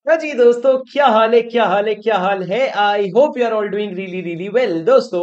हाँ जी दोस्तों, क्या हाल है, क्या हाल है, क्या हाल है। I hope you are all doing really really well. दोस्तों,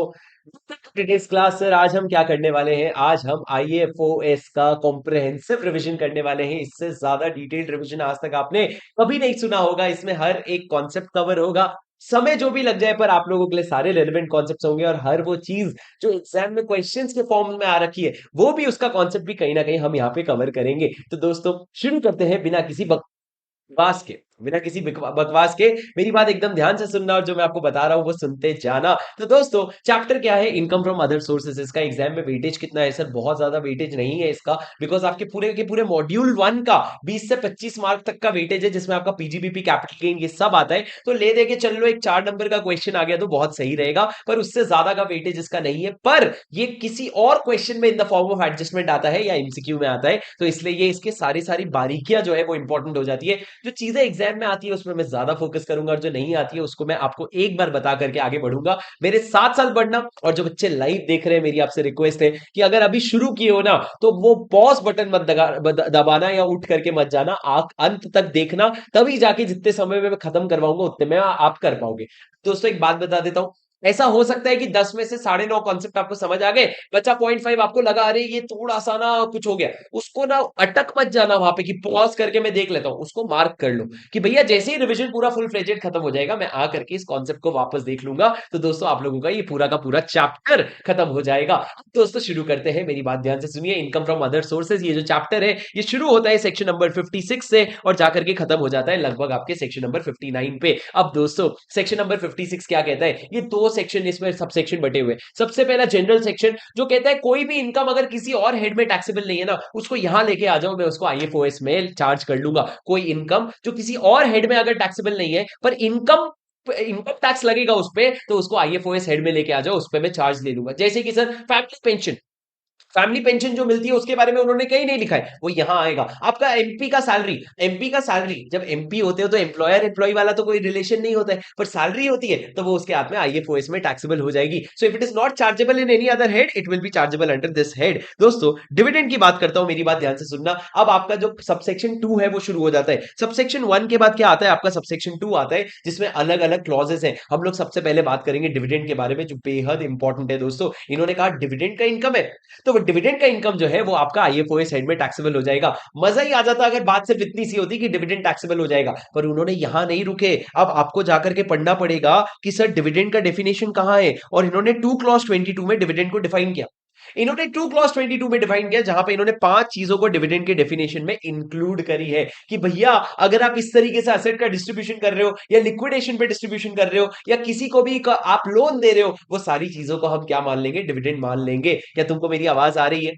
टुडेस क्लास सर, आज हम क्या करने वाले हैं? आज हम आईएफओएस का कॉम्प्रहेंसिव रिवीजन करने वाले हैं। इससे ज्यादा डिटेल्ड रिवीजन आज तक आपने कभी नहीं सुना होगा। इसमें हर एक कॉन्सेप्ट कवर होगा। समय जो भी लग जाए, पर आप लोगों के लिए सारे रेलेवेंट कॉन्सेप्ट्स होंगे, और हर वो चीज जो एग्जाम में क्वेश्चंस के फॉर्म में आ रखी है, वो भी उसका कॉन्सेप्ट भी कहीं ना कहीं हम यहाँ पे कवर करेंगे। तो दोस्तों, शुरू करते हैं बिना किसी बकवास के। बिना किसी बकवास के मेरी बात एकदम ध्यान से सुनना, और जो मैं आपको बता रहा हूं वो सुनते जाना। तो दोस्तों, चैप्टर क्या है? Income from other sources. इसका एग्जाम में वेटेज कितना है सर? बहुत ज्यादा वेटेज नहीं है इसका, बिकॉज आपके पूरे के पूरे मॉड्यूल 1 का 20 से 25 मार्क तक का वेटेज है, जिसमें आपका पीजीबीपी, कैपिटल गेन, ये सब आता है। तो ले दे के चल लो, एक 4 नंबर का क्वेश्चन आ गया तो बहुत सही रहेगा, पर उससे ज्यादा का वेटेज इसका नहीं है। पर ये किसी और क्वेश्चन में in the form of adjustment आता है या एमसीक्यू में आता है, तो इसलिए ये इसके सारी सारी बारीकियां जो है वो इंपॉर्टेंट हो जाती है। जो चीजें एग्जाम में आती है उसमें मैं ज्यादा फोकस करूंगा, और जो नहीं आती है उसको मैं आपको एक बार बता करके आगे बढ़ूंगा। मेरे साथ साथ बढ़ना। और जो बच्चे लाइव देख रहे हैं, मेरी आपसे रिक्वेस्ट है कि अगर अभी शुरू किए हो ना, तो वो पॉज बटन मत दबाना, या उठ करके मत जाना। अंत तक देखना, तभी जाके जितने समय में मैं खत्म करवाऊंगा उतने में आप कर पाओगे। दोस्तों, एक बात बता देता हूं। ऐसा हो सकता है कि 10 में से 9.5 कॉन्सेप्ट आपको समझ आ गए, बच्चा 0.5 आपको लगा, अरे ये थोड़ा सा ना कुछ हो गया। उसको ना अटक मत जाना वहां पे कि पॉज करके मैं देख लेता हूं। उसको मार्क कर लो कि भैया जैसे ही रिवीजन पूरा फुल फ्लेजेड खत्म हो जाएगा, मैं आ करके इस कॉन्सेप्ट को वापस देख लूंगा। तो दोस्तों, आप लोगों का ये पूरा का पूरा चैप्टर खत्म हो जाएगा। दोस्तों, शुरू करते हैं। मेरी बात ध्यान से सुनिए। इनकम फ्रॉम अदर सोर्सेज, ये जो चैप्टर है, ये शुरू होता है सेक्शन नंबर 56 से, और जाकर के खत्म हो जाता है लगभग आपके सेक्शन नंबर 59 पे। अब दोस्तों, सेक्शन नंबर 56 क्या कहता है? ये दो सेक्शन, इसमें सब सेक्शन बटे हुए। सबसे पहला जनरल सेक्शन, जो कहता है कोई भी इनकम अगर किसी और हेड में टैक्सेबल नहीं है ना, उसको यहां लेके आ जाओ, मैं उसको आईएफओएस में चार्ज कर लूंगा। कोई इनकम जो किसी और हेड में अगर टैक्सेबल नहीं है, पर इनकम इनकम टैक्स लगेगा उस पे, तो उसको आईएफओएस हेड में लेके आ जाओ, उस पे मैं चार्ज ले लूंगा। जैसे कि sir, family pension. Family pension जो मिलती है उसके बारे में उन्होंने कहीं नहीं लिखा है, वो यहां आएगा। आपका एमपी का सैलरी, एमपी का सैलरी, जब एमपी होते हो तो एम्प्लॉयर एम्प्लॉय वाला तो कोई रिलेशन नहीं होता है, पर सैलरी होती है तो वो उसके हाथ में आईएफओएस में टैक्सेबल हो जाएगी। So if it is not chargeable in any other head, it will be chargeable under this head. दोस्तों, डिविडेंड की बात करता हूं, मेरी बात ध्यान से सुनना। अब आपका जो सबसेक्शन 2 है वो शुरू हो जाता है। सबसेक्शन 1 के बाद क्या आता है? आपका सबसेक्शन 2 आता है, जिसमें अलग अलग क्लॉजेस हैं। हम लोग सबसे पहले बात करेंगे डिविडेंड के बारे में, जो बेहद इंपॉर्टेंट है। दोस्तों, इन्होंने कहा डिविडेंड का इनकम है, तो वो डिविडेंड का इनकम जो है वो आपका आईएफओएस हेड में टैक्सेबल हो जाएगा। मजा ही आ जाता अगर बात सिर्फ इतनी सी होती कि डिविडेंड टैक्सेबल हो जाएगा, पर उन्होंने यहां नहीं रुके। अब आपको जाकर के पढ़ना पड़ेगा कि सर डिविडेंड का डेफिनेशन कहां है, और इन्होंने 2 क्लॉज 22 में डिविडेंड को डिफाइन किया। इन्होंने 2 क्लॉज 22 में डिफाइन किया, जहां पे इन्होंने 5 चीजों को डिविडेंड के डेफिनेशन में इंक्लूड करी है कि भैया अगर आप इस तरीके से एसेट का डिस्ट्रीब्यूशन कर रहे हो, या लिक्विडेशन पे डिस्ट्रीब्यूशन कर रहे हो, या किसी को भी आप लोन दे रहे हो, वो सारी चीजों को हम क्या मान लेंगे? डिविडेंड मान लेंगे। क्या तुमको मेरी आवाज आ रही है?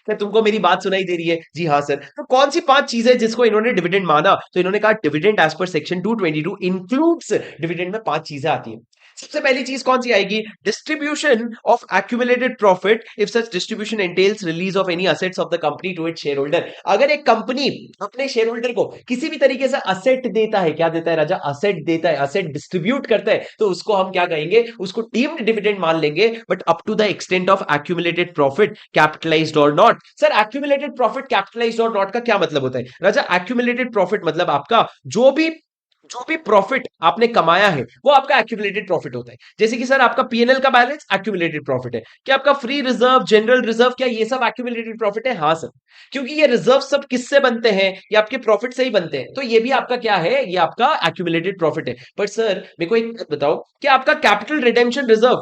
क्या तुमको मेरी बात सुनाई दे रही है? जी हाँ सर। तो कौन सी 5 चीजें जिसको इन्होंने डिविडेंड माना? तो इन्होंने कहा dividend as per section 222 includes, dividend में 5 चीजें आती हैं। सबसे पहली चीज कौन सी आएगी? Distribution of accumulated profit if such distribution entails release of any assets of the company to its share holder. अगर एक कंपनी अपने शेयर होल्डर को किसी भी तरीके से असेट देता है, क्या देता है राजा? असेट देता है, असेट डिस्ट्रीब्यूट करता है, तो उसको हम क्या कहेंगे? उसको डीम्ड डिविडेंड मान लेंगे, but up to the extent of accumulated profit capitalised और not. Sir, accumulated profit capitalised और नॉट का क्या मतलब होता है राजा? एक्यूमुलेटेड प्रॉफिट मतलब आपका जो भी प्रॉफिट आपने कमाया है वो आपका एक्यूमुलेटेड प्रॉफिट होता है। जैसे कि सर, आपका पीएनएल का बैलेंस एक्यूमुलेटेड प्रॉफिट है। क्या आपका फ्री रिजर्व, जनरल रिजर्व, क्या ये सब एक्यूमुलेटेड प्रॉफिट है? हाँ सर, क्योंकि ये रिजर्व सब किससे बनते हैं? ये आपके प्रॉफिट से ही बनते हैं, तो ये भी आपका क्या है? ये आपका एक्यूमुलेटेड प्रॉफिट है। बट सर, मेरे को एक बात बताओ, क्या आपका कैपिटल रिडेम्पशन रिजर्व,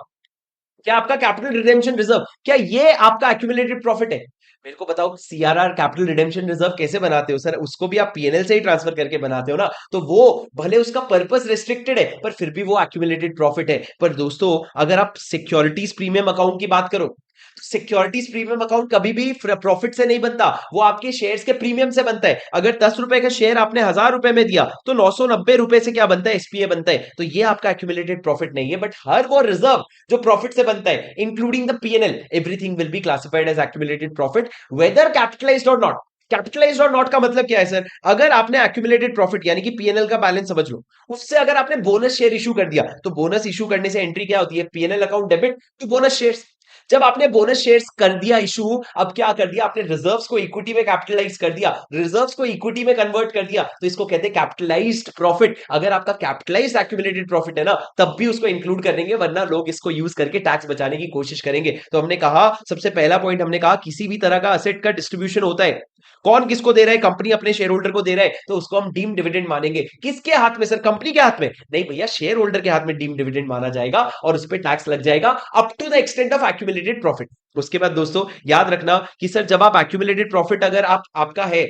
क्या आपका कैपिटल रिडेम्पशन रिजर्व, क्या ये आपका एक्यूमुलेटेड प्रॉफिट है? मेरे को बताओ, सीआरआर कैपिटल रिडेम्पशन रिजर्व कैसे बनाते हो सर? उसको भी आप पीएनएल से ही ट्रांसफर करके बनाते हो ना, तो वो भले उसका पर्पस रिस्ट्रिक्टेड है, पर फिर भी वो एक्यूमुलेटेड प्रॉफिट है। पर दोस्तों, अगर आप सिक्योरिटीज प्रीमियम अकाउंट की बात करो, सिक्योरिटीज प्रीमियम अकाउंट कभी भी प्रॉफिट से नहीं बनता, वो आपके शेयर्स के प्रीमियम से बनता है। अगर 10 रुपए का शेयर आपने 1000 रुपए में दिया, तो 990 रुपए से क्या बनता है? एसपीए बनता है। तो ये आपका एक्यूमुलेटेड प्रॉफिट नहीं है, बट हर वो रिजर्व जो प्रॉफिट से बनता है, including the PNL, everything will be classified as accumulated profit, whether capitalized और नॉट। कैपिटलाइज्ड और नॉट का मतलब क्या है सर? अगर आपने एक्यूमुलेटेड प्रॉफिट यानी कि पीएनएल का बैलेंस समझ लो, उससे अगर आपने बोनस शेयर इशू कर दिया, तो बोनस इशू करने से एंट्री क्या होती है? PNL account debit to bonus shares. जब आपने बोनस शेयर्स कर दिया इशू, अब क्या कर दिया आपने, रिजर्व्स को इक्विटी में कैपिटलाइज कर दिया, रिजर्व्स को इक्विटी में कन्वर्ट कर दिया, तो इसको कहते हैं कैपिटलाइज्ड प्रॉफिट। अगर आपका कैपिटलाइज्ड एक्यूमुलेटेड प्रॉफिट है ना, तब भी उसको इंक्लूड कर देंगे, वरना लोग इसको यूज करके टैक्स बचाने की कोशिश करेंगे। तो हमने कहा सबसे पहला पॉइंट, हमने कहा किसी भी तरह का असेट का डिस्ट्रीब्यूशन होता है, कौन किसको दे रहा है, कंपनी अपने शेयर होल्डर को दे रहा है, तो उसको हम डीम डिविडेंड मानेंगे। किसके हाथ में सर, कंपनी के हाथ में नहीं भैया, शेयर होल्डर के हाथ में डीम डिविडेंड माना जाएगा और उस पर टैक्स लग जाएगा up to the extent of accumulated profit. उसके बाद दोस्तों याद रखना कि सर जब आप एक्यूमुलेटेड प्रॉफिट अगर आप आपका है,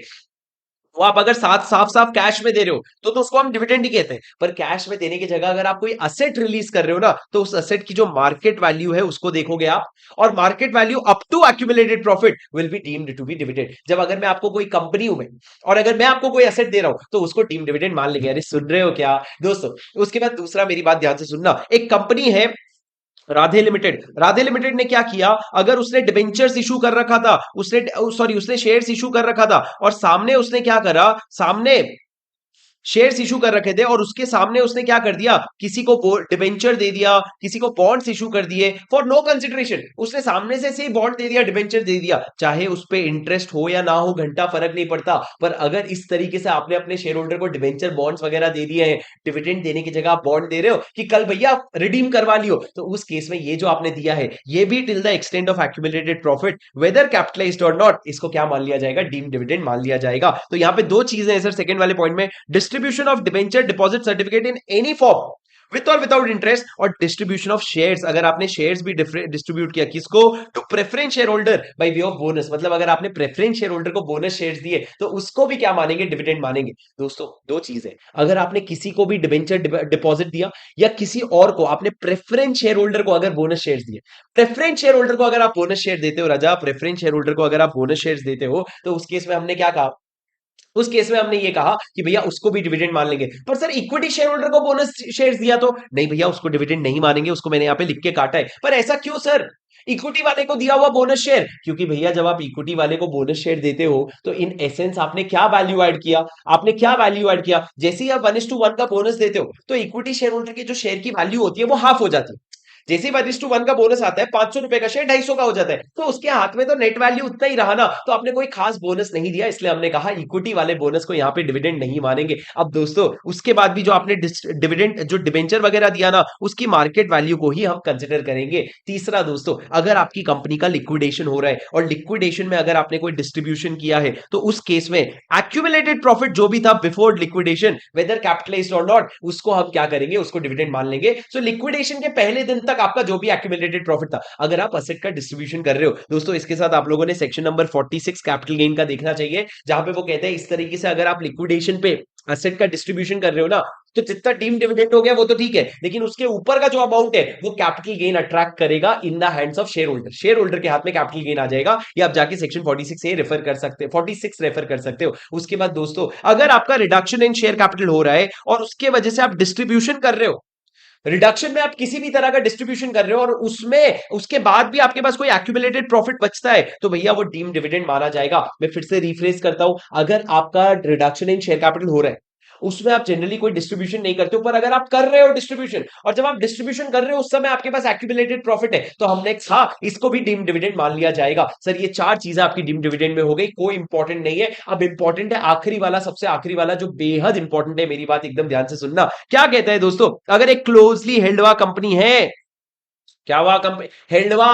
वो आप अगर साथ साफ साफ कैश में दे रहे हो तो उसको हम डिविडेंड ही कहते हैं। पर कैश में देने की जगह अगर आप कोई असेट रिलीज कर रहे हो ना, तो उस असेट की जो मार्केट वैल्यू है उसको देखोगे आप, और market value up to accumulated profit will be deemed to be dividend. जब अगर मैं आपको कोई कंपनी हूं मैं, और अगर मैं आपको कोई असेट दे रहा हूं, तो उसको डीम डिविडेंड मान लेंगे। अरे सुन रहे हो क्या दोस्तों? उसके बाद दूसरा, मेरी बात ध्यान से सुनना, एक कंपनी है राधे लिमिटेड। राधे लिमिटेड ने क्या किया, अगर उसने डिबेंचर्स इशू कर रखा था, उसने सॉरी उसने शेयर्स इशू कर रखा था, और सामने उसने क्या करा, सामने शेयर्स इशू कर रखे थे और उसके सामने उसने क्या कर दिया, किसी को डिबेंचर दे दिया, किसी को बॉन्ड्स इशू कर दिए फॉर नो कंसिडरेशन। उसने सामने से ही बॉन्ड दे दिया, डिबेंचर दे दिया, चाहे उस पे इंटरेस्ट हो या ना हो, घंटा फर्क नहीं पड़ता। पर अगर इस तरीके से आपने अपने शेयर होल्डर को डिबेंचर बॉन्ड्स वगैरह दे दिए हैं, डिविडेंड देने की जगह आप बॉन्ड दे रहे हो कि कल भैया रिडीम करवा लियो, तो उस केस में ये जो आपने दिया है ये भी till the extent of accumulated profit whether capitalized और नॉट, इसको क्या मान लिया जाएगा, डीम डिविडेंड मान लिया जाएगा। तो यहां पे दो चीजें हैं सर सेकंड वाले पॉइंट में, distribution of debenture deposit certificate in any form with और विदाउट इंटरेस्ट, और डिस्ट्रीब्यूशन ऑफ शेयर्स, अगर आपने शेयर्स भी डिस्ट्रीब्यूट किया, किसको, to preference share holder by way of bonus, मतलब अगर आपने प्रेफरेंस शेयर होल्डर को बोनस शेयर्स दिए तो उसको भी क्या मानेंगे, डिविडेंड मानेंगे। दोस्तों दो चीजें, अगर आपने किसी को भी डिबेंचर डिपॉजिट दिया, या किसी और को आपने प्रेफरेंस शेयर होल्डर को अगर बोनस शेयर्स दिए, प्रेफरेंस शेयर होल्डर को अगर आप बोनस शेयर देते हो राजा, प्रेफरेंस शेयर होल्डर को अगर आप बोनस शेयर्स देते हो, तो उस केस में हमने क्या कहा, उस केस में हमने ये कहा कि भैया उसको भी डिविडेंड मान लेंगे। पर सर इक्विटी शेयर होल्डर को बोनस शेयर्स दिया तो नहीं भैया, उसको डिविडेंड नहीं मानेंगे, उसको मैंने यहां पे लिख के काटा है। पर ऐसा क्यों सर, इक्विटी वाले को दिया हुआ बोनस शेयर, क्योंकि भैया जब आप इक्विटी वाले को बोनस शेयर देते हो तो इन एसेंस आपने क्या वैल्यू ऐड किया, आपने क्या वैल्यू ऐड किया, जैसे ही आप 1:1 का बोनस देते हो तो इक्विटी शेयर होल्डर की जो शेयर की वैल्यू होती है वो हाफ हो जाती है। जैसे ही 1:1 का बोनस आता है, 500 रुपए का शेयर 250 का हो जाता है, तो उसके हाथ में तो नेट वैल्यू उतना ही रहा ना, तो आपने कोई खास बोनस नहीं दिया, इसलिए हमने कहा इक्विटी वाले बोनस को यहाँ पे डिविडेंड नहीं मानेंगे। अब दोस्तों उसके बाद भी जो आपने डिविडेंड जो डिबेंचर वगैरह दिया ना, उसकी मार्केट वैल्यू को ही हम कंसिडर करेंगे। तीसरा दोस्तों, अगर आपकी कंपनी का लिक्विडेशन हो रहा है और लिक्विडेशन में अगर आपने कोई डिस्ट्रीब्यूशन किया है, तो उस केस में एक्यूमुलेटेड प्रॉफिट जो भी था बिफोर लिक्विडेशन वेदर कैपिटलाइज्ड और नॉट, उसको हम क्या करेंगे, उसको डिविडेंड मान लेंगे। सो लिक्विडेशन के पहले दिन तक आपका जो भी एक्यूमुलेटेड प्रॉफिट था, अगर आप असेट का डिस्ट्रीब्यूशन कर रहे हो दोस्तों, इसके साथ आप लोगों ने सेक्शन नंबर 46 कैपिटल गेन का देखना चाहिए, जहां पे वो कहते हैं इस तरीके से अगर आप लिक्विडेशन पे असेट का डिस्ट्रीब्यूशन कर रहे हो ना, तो जितना डीम डिविडेंड हो गया वो तो ठीक है, लेकिन उसके ऊपर का जो अमाउंट है वो कैपिटल गेन अट्रैक्ट करेगा in the hands of share holder, share holder के हाथ में कैपिटल गेन आ जाएगा। ये आप जाके सेक्शन 46 ए रेफर कर सकते हैं, 46 रेफर कर सकते हो। उसके बाद दोस्तों, अगर आपका रिडक्शन इन शेयर कैपिटल हो रहा है और उसके वजह से आप डिस्ट्रीब्यूशन कर रहे हो, रिडक्शन में आप किसी भी तरह का डिस्ट्रीब्यूशन कर रहे हो और उसमें उसके बाद भी आपके पास कोई एक्यूमुलेटेड प्रॉफिट बचता है, तो भैया वो डीम डिविडेंड माना जाएगा। मैं फिर से रिफ्रेश करता हूं, अगर आपका रिडक्शन इन शेयर कैपिटल हो रहा है, उसमें आप जनरली कोई डिस्ट्रीब्यूशन नहीं करते हो, पर अगर आप कर रहे हो डिस्ट्रीब्यूशन, और जब आप डिस्ट्रीब्यूशन कर रहे हो उस समय आपके पास एक्यूमुलेटेड प्रॉफिट है, तो हमने कहा इसको भी डीम डिविडेंड मान लिया जाएगा। सर ये चार चीजें आपकी डीम डिविडेंड में हो गई, कोई इंपॉर्टेंट नहीं है। अब इंपॉर्टेंट है आखिरी वाला, सबसे आखिरी वाला जो बेहद इंपॉर्टेंट है, मेरी बात एकदम ध्यान से सुनना। क्या कहता है दोस्तों, अगर एक क्लोजली हेल्डवा कंपनी है, क्या हुआ कंपनी हेल्डवा,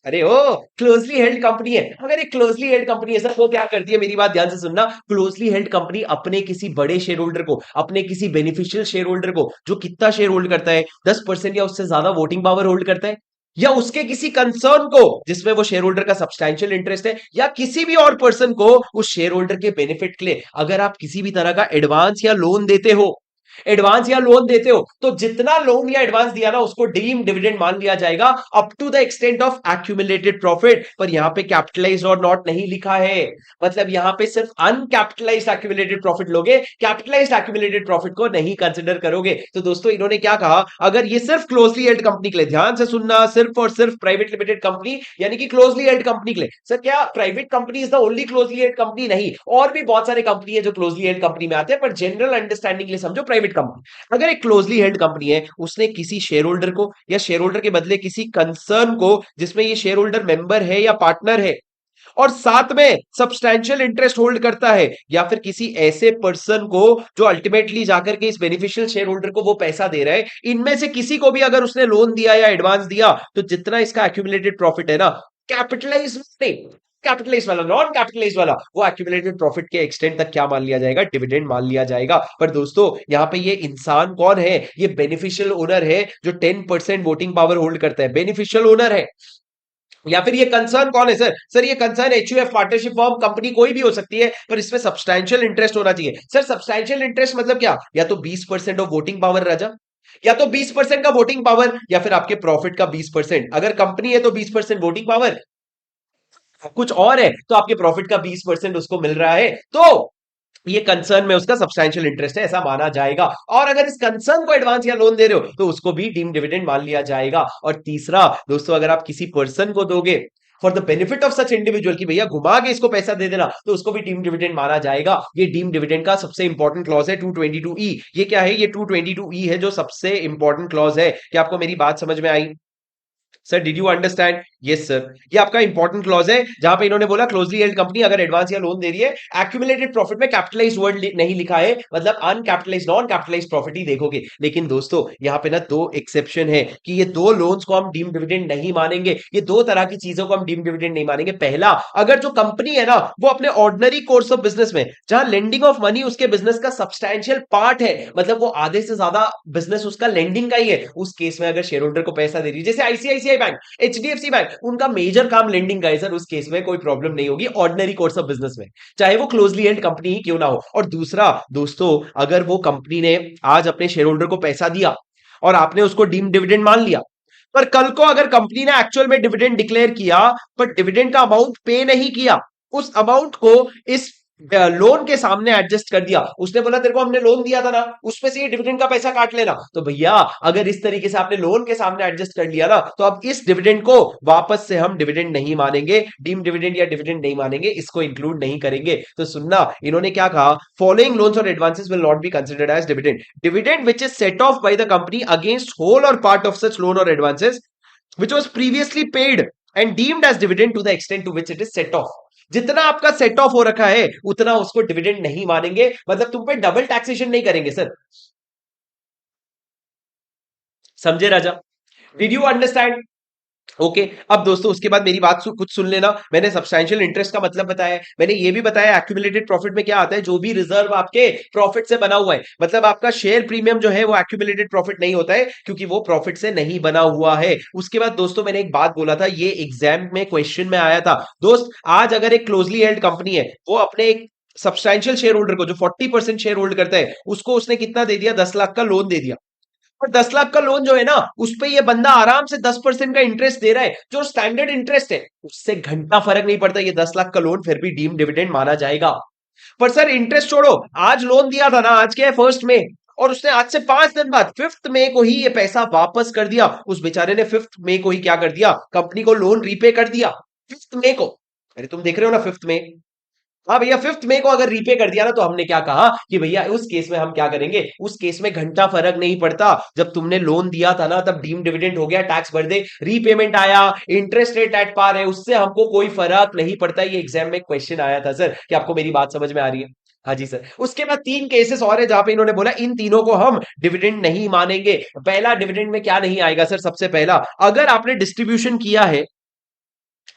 अरे ओ क्लोजली हेल्ड कंपनी है, अगर एक क्लोजली हेल्ड कंपनी है सर, वो क्या करती है, मेरी बात ध्यान से सुनना, क्लोजली हेल्ड कंपनी अपने किसी बड़े शेयर होल्डर को, अपने किसी बेनिफिशियल शेयर होल्डर को, जो कितना शेयर होल्ड करता है, 10% या उससे ज्यादा वोटिंग पावर होल्ड करता है, या उसके किसी कंसर्न को जिसमें वो शेयर होल्डर का सब्सटैंशियल इंटरेस्ट है, या किसी भी और पर्सन को उस शेयर होल्डर के बेनिफिट के लिए अगर आप किसी भी तरह का एडवांस या लोन देते हो, एडवांस या लोन देते हो, तो जितना लोन या एडवांस दिया ना उसको डीम डिविडेंड मान लिया जाएगा up to the extent of accumulated profit. पर यहां पे कैपिटलाइज्ड और नॉट नहीं लिखा है, मतलब यहां पे सिर्फ अनकैपिटलाइज्ड एक्यूमुलेटेड प्रॉफिट लोगे, कैपिटलाइज्ड एक्यूमुलेटेड प्रॉफिट को नहीं कंसिडर करोगे। तो दोस्तों इन्होंने क्या कहा, अगर ये सिर्फ क्लोजली हेल्ड कंपनी के लिए, ध्यान से सुनना, सिर्फ और सिर्फ प्राइवेट लिमिटेड कंपनी यानी कि क्लोजली हेल्ड कंपनी के लिए। सर क्या private company is the only closely held company? नहीं, और भी बहुत सारे कंपनी है जो क्लोजली हेल्ड कंपनी में आते हैं, पर जनरल अंडरस्टैंडिंग के लिए समझो प्राइवेट लिमिट कंपनी, अगर एक क्लोजली हेल्ड कंपनी है, उसने किसी शेयर होल्डर को या शेयर होल्डर के बदले किसी कंसर्न को जिसमें ये शेयर होल्डर मेंबर है या पार्टनर है और साथ में सब्सटैंशियल इंटरेस्ट होल्ड करता है, या फिर किसी ऐसे पर्सन को जो अल्टीमेटली जाकर के इस बेनिफिशियल शेयर होल्डर को वो पैसा दे रहा है, इनमें से किसी को भी अगर उसने लोन दिया या एडवांस दिया, तो जितना इसका एक्यूमुलेटेड प्रॉफिट है ना, कैपिटलाइज नहीं, कैपिटलाइज वाला, नॉन कैपिटलाइज वाला, वो एक्यूमुलेटेड प्रॉफिट के एक्सटेंड तक क्या मान लिया जाएगा, डिविडेंड मान लिया जाएगा। पर दोस्तों यहां पे ये इंसान कौन है, ये बेनिफिशियल ओनर है जो 10% वोटिंग पावर होल्ड करता है, बेनिफिशियल ओनर है। या फिर ये कंसर्न कौन है सर, सर ये concern HUF, partnership form, company कोई भी हो सकती है, पर इसमें सब्सटैंशियल इंटरेस्ट होना चाहिए। सर सब्सटैंशियल इंटरेस्ट मतलब क्या, या तो 20% ऑफ वोटिंग पावर राजा, या तो 20% का वोटिंग पावर, या फिर आपके प्रॉफिट का 20%। अगर कंपनी है तो 20% वोटिंग पावर, कुछ और है तो आपके प्रॉफिट का 20% उसको मिल रहा है, तो ये कंसर्न में उसका सब्सटैंशियल इंटरेस्ट है, ऐसा माना जाएगा। और अगर इस कंसर्न को एडवांस या लोन दे रहे हो तो उसको भी डीम डिविडेंड मान लिया जाएगा। और तीसरा दोस्तों, अगर आप किसी पर्सन को दोगे for the benefit of such individual की भैया घुमा के इसको पैसा दे देना, तो उसको भी डीम डिविडेंड माना जाएगा। ये डीम डिविडेंड का सबसे इंपॉर्टेंट क्लॉज है 222E। ये क्या है, ये 222E है जो सबसे इंपॉर्टेंट क्लॉज है। क्या आपको मेरी बात समझ में आई sir? Did you understand? Yes sir, ये आपका इंपॉर्टेंट क्लॉज है जहां पे इन्होंने बोला क्लोजली हेल्ड कंपनी अगर एडवांस या लोन दे रही है, एक्यूमुलेटेड प्रॉफिट में कैपिटलाइज्ड वर्ड नहीं लिखा है, मतलब अनकैपिटलाइज्ड नॉन कैपिटलाइज्ड प्रॉफिट ही देखोगे। लेकिन दोस्तों यहां पे ना दो एक्सेप्शन है कि ये दो लोन्स को हम डीम डिविडेंड नहीं मानेंगे, ये दो तरह की चीजों को हम डीम डिविडेंड नहीं मानेंगे। पहला, अगर जो कंपनी है ना वो अपने ऑर्डिनरी कोर्स ऑफ बिजनेस में, जहां लेंडिंग ऑफ मनी उसके बिजनेस का सब्सटैंशियल पार्ट है, मतलब वो आधे से ज्यादा बिजनेस उसका लेंडिंग का ही है, उस केस में अगर शेयर होल्डर को पैसा दे रही है, जैसे आईसीआईसीआई बैंक, एचडीएफसी बैंक, उनका मेजर काम लेंडिंग का है सर, उस केस में कोई प्रॉब्लम नहीं होगी ऑर्डिनरी कोर्स ऑफ बिजनेस में, चाहे वो क्लोजली हेल्ड कंपनी ही क्यों ना हो। और दूसरा दोस्तों, अगर वो कंपनी ने आज अपने शेयर होल्डर को पैसा दिया और आपने उसको डीम डिविडेंड मान लिया, पर कल को अगर कंपनी ने एक्चुअल में डिविडेंड डिक्लेयर किया पर डिविडेंड का अमाउंट पे नहीं किया, उस अमाउंट को इस लोन के सामने एडजस्ट कर दिया, उसने बोला तेरे को हमने लोन दिया था ना, उसमें से ये डिविडेंड का पैसा काट लेना, तो भैया अगर इस तरीके से आपने लोन के सामने एडजस्ट कर लिया ना, तो अब इस डिविडेंड को वापस से हम डिविडेंड नहीं मानेंगे, डीम डिविडेंड या डिविडेंड नहीं मानेंगे, इसको इंक्लूड नहीं करेंगे। तो सुनना, इन्होंने क्या कहा, फॉलोइंग लोन्स और advances will not be considered as dividend, dividend which is set off by the company against whole और पार्ट ऑफ सच लोन और advances which was previously paid and deemed as dividend to the extent to which it is set off। जितना आपका set of हो रखा है उतना उसको dividend नहीं मानेंगे, मतलब तुम पे डबल टैक्सेशन नहीं करेंगे सर। समझे राजा? Did you understand? ओके अब दोस्तों उसके बाद मेरी बात कुछ सुन लेना। मैंने सब्सटैंशियल इंटरेस्ट का मतलब बताया, मैंने ये भी बताया एक्यूमुलेटेड प्रॉफिट में क्या आता है, जो भी रिजर्व आपके प्रॉफिट से बना हुआ है, मतलब आपका शेयर प्रीमियम जो है वो एक्यूमुलेटेड प्रॉफिट नहीं होता है क्योंकि वो प्रॉफिट से नहीं बना हुआ है। उसके बाद दोस्तों मैंने एक बात बोला था, ये एग्जाम में क्वेश्चन में आया था दोस्त, आज अगर एक क्लोजली हेल्ड कंपनी है वो अपने एक सब्सटैंशियल शेयर होल्डर को जो 40% शेयर होल्ड करता है उसको उसने कितना दे दिया, 10 लाख का लोन दे दिया, और 10 लाख का लोन जो है ना उस पे ये बंदा आराम से 10% का इंटरेस्ट दे रहा है, जो स्टैंडर्ड इंटरेस्ट है उससे घंटा फर्क नहीं पड़ता, ये 10 लाख का लोन फिर भी डीम डिविडेंड माना जाएगा। पर सर इंटरेस्ट छोड़ो, आज लोन दिया था ना, आज क्या है 1 मई, और उसने आज से 5 दिन बाद 5 मई को ही ये पैसा वापस कर दिया, उस बेचारे ने 5 मई को ही क्या कर दिया, कंपनी को लोन रीपे कर दिया 5 मई को। अरे तुम देख रहे हो ना 5 मई, हाँ भैया 5 मई को अगर रीपे कर दिया ना, तो हमने क्या कहा कि भैया उस केस में हम क्या करेंगे, उस केस में घंटा फर्क नहीं पड़ता, जब तुमने लोन दिया था ना तब डीम डिविडेंड हो गया, टैक्स भर दे, रीपेमेंट आया, इंटरेस्ट रेट एट पार है, उससे हमको कोई फर्क नहीं पड़ता। ये एग्जाम में क्वेश्चन आया था सर, कि आपको मेरी बात समझ में आ रही है? हाँ जी सर। उसके बाद 3 केसेस और है जहां पे इन्होंने बोला इन तीनों को हम डिविडेंड नहीं मानेंगे। पहला, डिविडेंड में क्या नहीं आएगा सर, सबसे पहला, अगर आपने डिस्ट्रीब्यूशन किया है,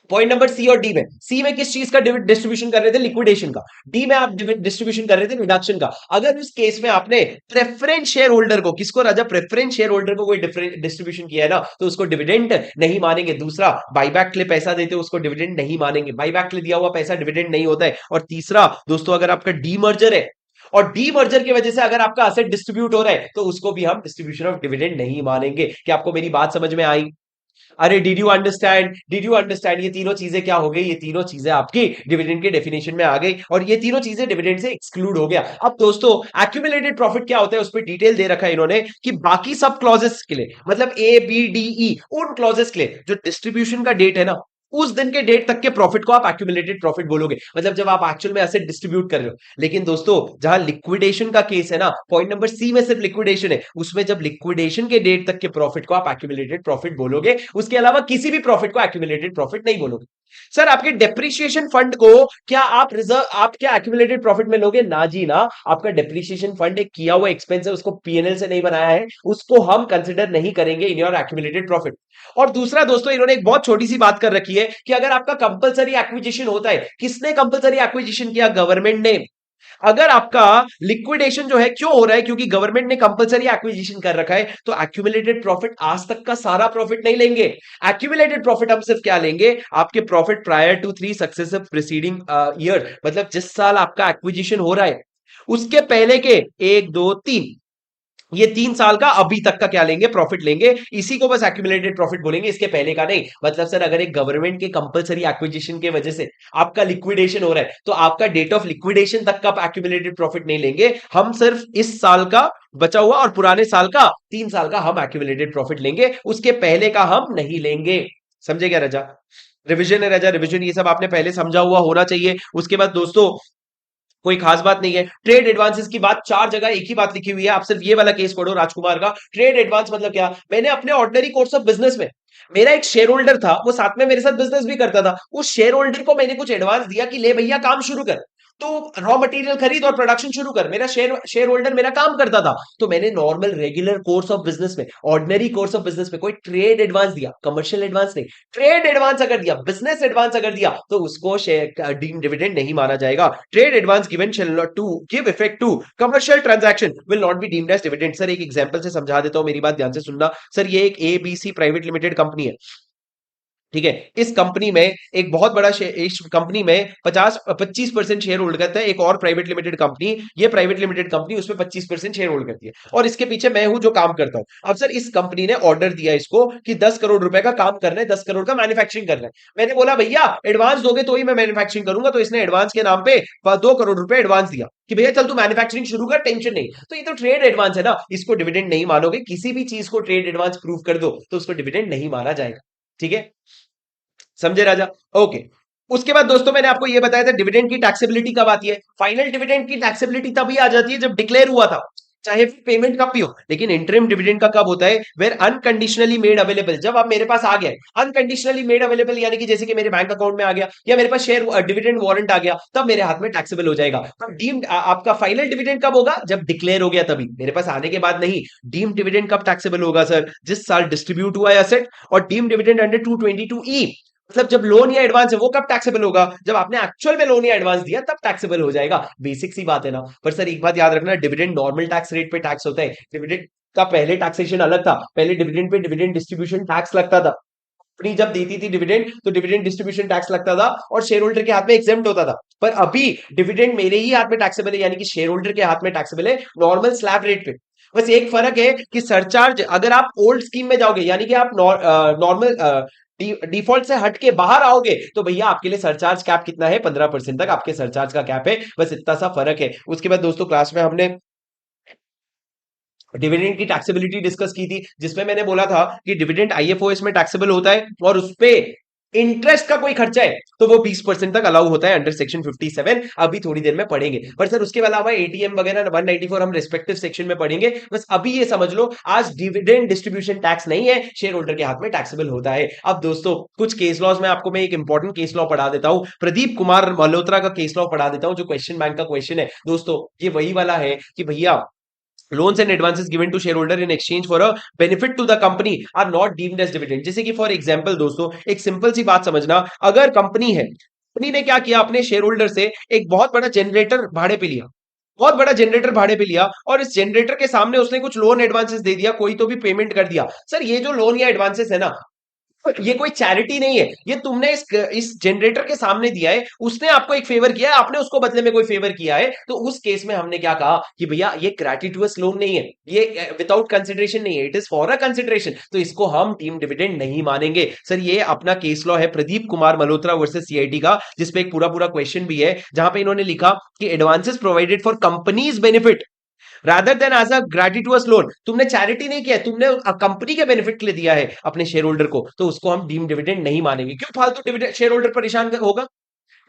पॉइंट नंबर सी और डी में, सी में किस चीज का डिस्ट्रीब्यूशन कर रहे थे, लिक्विडेशन का, डी में आप डिस्ट्रीब्यूशन कर रहे थे रिडक्शन का, अगर उस केस में आपने प्रेफरेंस शेयर होल्डर को, किसको राजा, प्रेफरेंस शेयर होल्डर को कोई डिस्ट्रीब्यूशन किया है ना, तो उसको डिविडेंड नहीं मानेंगे। दूसरा, बाईबैक के लिए पैसा देते हो उसको डिविडेंड नहीं मानेंगे, बाईबैक के लिए दिया हुआ पैसा डिविडेंड नहीं होता है। और तीसरा दोस्तों, अगर आपका डीमर्जर है और डीमर्जर की वजह से अगर आपका असेट डिस्ट्रीब्यूट हो रहा है, तो उसको भी हम डिस्ट्रीब्यूशन ऑफ डिविडेंड नहीं मानेंगे। क्या आपको मेरी बात समझ में आई? अरे did you understand, did you understand? ये तीनों चीजें क्या हो गई, ये तीनों चीजें आपकी डिविडेंड के डेफिनेशन में आ गई, और ये तीनों चीजें डिविडेंड से एक्सक्लूड हो गया। अब दोस्तों एक्यूमुलेटेड प्रॉफिट क्या होता है उस पर डिटेल दे रखा है इन्होंने, कि बाकी सब क्लॉजेस के लिए, मतलब ए बी डी ई, उन क्लॉजेस के लिए जो डिस्ट्रीब्यूशन का डेट है ना उस दिन के डेट तक के प्रॉफिट को आप एक्यूमुलेटेड प्रॉफिट बोलोगे, मतलब जब आप एक्चुअल में एसेट डिस्ट्रीब्यूट कर रहे हो। लेकिन दोस्तों जहां लिक्विडेशन का केस है ना, पॉइंट नंबर सी में सिर्फ लिक्विडेशन है, उसमें जब लिक्विडेशन के डेट तक के प्रॉफिट को आप एक्यूमुलेटेड प्रॉफिट बोलोगे, उसके अलावा किसी भी प्रॉफिट को एक्यूमुलेटेड प्रॉफिट नहीं बोलोगे। सर आपके डेप्रिसिएशन फंड को क्या आप रिजर्व, आप क्या एक्यूमुलेटेड प्रॉफिट में लोगे? ना जी ना, आपका डेप्रिसिएशन फंड एक किया हुआ एक्सपेंस है, उसको पीएनएल से नहीं बनाया है, उसको हम कंसिडर नहीं करेंगे इन योर एक्यूमुलेटेड प्रॉफिट। और दूसरा दोस्तों, इन्होंने एक बहुत छोटी सी बात कर रखी है कि अगर आपका कंपलसरी एक्विजिशन होता है, किसने कंपलसरी एक्विजिशन किया? गवर्नमेंट ने। अगर आपका लिक्विडेशन जो है क्यों हो रहा है? क्योंकि गवर्नमेंट ने कंपलसरी एक्विजिशन कर रखा है, तो एक्यूमुलेटेड प्रॉफिट आज तक का सारा प्रॉफिट नहीं लेंगे। एक्यूमुलेटेड प्रॉफिट हम सिर्फ क्या लेंगे? आपके profit prior to 3 successive preceding year, मतलब जिस साल आपका एक्विजिशन हो रहा है उसके पहले के 1 2 3, ये 3 साल का अभी तक का क्या लेंगे? प्रॉफिट लेंगे। इसी को बस एक्यूमुलेटेड प्रॉफिट बोलेंगे, इसके पहले का नहीं। मतलब सर अगर एक गवर्नमेंट के कंपलसरी एक्विजिशन के वजह से आपका लिक्विडेशन हो रहा है, तो आपका डेट ऑफ लिक्विडेशन तक का एक्यूमुलेटेड प्रॉफिट नहीं लेंगे हम, सिर्फ इस साल का बचा हुआ और पुराने साल का 3 साल का हम एक्यूमुलेटेड प्रॉफिट लेंगे, उसके पहले का हम नहीं लेंगे। समझे क्या रजा? रिविजन है रजा, रिविजन, ये सब आपने पहले समझा हुआ होना चाहिए। उसके बाद दोस्तों कोई खास बात नहीं है। ट्रेड एडवांसेस की बात 4 जगह एक ही बात लिखी हुई है, आप सिर्फ ये वाला केस पढ़ो राजकुमार का। ट्रेड एडवांस मतलब क्या? मैंने अपने ऑर्डिनरी कोर्स ऑफ बिजनेस में, मेरा एक शेयर होल्डर था, वो साथ में मेरे साथ बिजनेस भी करता था, उस शेयर होल्डर को मैंने कुछ एडवांस दिया कि ले भैया काम शुरू कर, तो रॉ मटेरियल खरीद और प्रोडक्शन शुरू कर। मेरा शेयर होल्डर मेरा काम करता था, तो मैंने normal regular course of business में, ऑर्डिनरी कोर्स ऑफ बिजनेस में कोई ट्रेड एडवांस दिया, कमर्शियल एडवांस नहीं, ट्रेड एडवांस अगर दिया, बिजनेस एडवांस अगर दिया, तो उसको शेयर डीम डिविडेंड नहीं माना जाएगा। Trade advance given shall not to give effect to commercial transaction will not be deemed as dividend. Sir एक एग्जांपल से समझा देता हूं, मेरी बात ध्यान से सुनना। सर ये एक एबीसी प्राइवेट लिमिटेड कंपनी है, ठीक है। इस कंपनी में एक बहुत बड़ा इस कंपनी में 25% शेयर होल्ड करता है एक और प्राइवेट लिमिटेड कंपनी, ये प्राइवेट लिमिटेड कंपनी उसमें 25% शेयर होल्ड करती है, और इसके पीछे मैं हूं जो काम करता हूं। अब सर इस कंपनी ने ऑर्डर दिया इसको कि 10 करोड़ रुपए का काम करना है, 10 करोड़ का मैन्युफैक्चरिंग करना है। मैंने बोला भैया एडवांस दोगे तो ही मैं मैन्युफैक्चरिंग करूंगा, तो इसने एडवांस के नाम पे 2 करोड़ रुपए एडवांस दिया कि भैया चल तू मैन्युफैक्चरिंग शुरू कर, टेंशन नहीं। तो ये तो ट्रेड एडवांस है ना, इसको डिविडेंड नहीं मानोगे। किसी भी चीज को ट्रेड एडवांस प्रूव कर दो तो उसको डिविडेंड नहीं माना जाएगा, ठीक है। समझे राजा? ओके। उसके बाद दोस्तों मैंने आपको यह बताया था डिविडेंड की टैक्सेबिलिटी कब आती है। फाइनल डिविडेंड की टैक्सेबिलिटी तभी आ जाती है जब डिक्लेयर हुआ था, चाहे फिर पेमेंट कब भी हो। लेकिन इंटरिम डिविडेंड का कब होता है? वेयर अनकंडीशनली मेड अवेलेबल, जब आप मेरे पास आ गया अनकंडीशनली मेड अवेलेबल, यानी कि जैसे कि मेरे बैंक अकाउंट में आ गया या मेरे पास शेयर डिविडेंड वारंट आ गया, तब मेरे हाथ में टैक्सेबल हो जाएगा। पर डीम्ड आपका फाइनल डिविडेंड कब होगा? जब डिक्लेयर हो गया तभी, मेरे पास आने के बाद नहीं। डीम्ड डिविडेंड कब टैक्सेबल होगा सर? जिस साल डिस्ट्रीब्यूट हुआ है एसेट। और डीम्ड डिविडेंड अंडर 222E, मतलब जब लोन या एडवांस है वो कब टैक्सेबल होगा? जब आपने एक्चुअल में लोन या एडवांस दिया तब टैक्सेबल हो जाएगा। बेसिक सी बात है ना। पर सर एक बात याद रखना, डिविडेंड नॉर्मल टैक्स रेट पे टैक्स होता है। डिविडेंड का पहले टैक्सेशन अलग था, पहले dividend pay dividend distribution tax लगता था। कंपनी जब देती थी डिविडेंड तो डिविडेंड डिस्ट्रीब्यूशन टैक्स लगता था और शेयर होल्डर के हाथ में एग्जेम्प्ट होता था। पर अभी डिविडेंड मेरे ही हाथ में टैक्सेबल है, यानी कि शेयर होल्डर के हाथ में टैक्सेबल है नॉर्मल स्लैब रेट पे। बस एक फर्क है कि सरचार्ज, अगर आप ओल्ड स्कीम में जाओगे यानी कि आप नॉर्मल डिफॉल्ट से हट के बाहर आओगे, तो भैया आपके लिए सरचार्ज कैप कितना है? 15% तक आपके सरचार्ज का कैप है। बस इतना सा फर्क है। उसके बाद दोस्तों क्लास में हमने डिविडेंड की टैक्सेबिलिटी डिस्कस की थी, जिसमें मैंने बोला था कि डिविडेंड आईएफओएस में टैक्सेबल होता है और उसपे इंटरेस्ट का कोई खर्चा है तो वो 20% तक अलाउ होता है अंडर सेक्शन 57। अभी थोड़ी देर में पढ़ेंगे। पर सर उसके अलावा एटीएम वगैरह 194 हम रिस्पेक्टिव सेक्शन में पढ़ेंगे। बस अभी ये समझ लो आज डिविडेंड डिस्ट्रीब्यूशन टैक्स नहीं है, शेयर होल्डर के हाथ में टैक्सेबल होता है। अब दोस्तों कुछ केस लॉज में आपको मैं एक इंपॉर्टेंट केस लॉ पढ़ा देता हूं, प्रदीप कुमार मल्होत्रा का केस लॉ पढ़ा देता हूं, जो क्वेश्चन बैंक का क्वेश्चन है। दोस्तों ये वही वाला है कि भैया loans and advances given to shareholder in exchange for a benefit to the company are not deemed as dividend। जैसे कि फॉर एग्जांपल दोस्तों एक सिंपल सी बात समझना, अगर कंपनी है, कंपनी ने क्या किया, अपने शेयर होल्डर से एक बहुत बड़ा जनरेटर भाड़े पे लिया, बहुत बड़ा जनरेटर भाड़े पे लिया और इस जनरेटर के सामने उसने कुछ लोन एडवांसेस दे दिया, कोई तो भी पेमेंट कर दिया। सर ये जो लोन या एडवांसेस है ना, ये कोई चैरिटी नहीं है, ये तुमने इस जनरेटर के सामने दिया है, उसने आपको एक फेवर किया है, आपने उसको बदले में कोई फेवर किया है। तो उस केस में हमने क्या कहा कि भैया ये ग्रेटिट्यूअस लोन नहीं है, ये विदाउट कंसिडरेशन नहीं है, it is for a consideration, तो इसको हम टीम डिविडेंड नहीं मानेंगे। सर ये अपना केस लॉ है प्रदीप कुमार मल्होत्रा वर्सेस सीआईटी का, जिसपे एक पूरा पूरा क्वेश्चन भी है, जहां पे इन्होंने लिखा कि advances provided for companies benefit rather than as a gratuitous loan. तुमने चैरिटी नहीं किया, तुमने कंपनी के बेनिफिट के लिए दिया है अपने शेयर होल्डर को, तो उसको हम डीम डिविडेंड नहीं मानेंगे। क्यों फालतू डिविडेंड शेयर होल्डर परेशान होगा।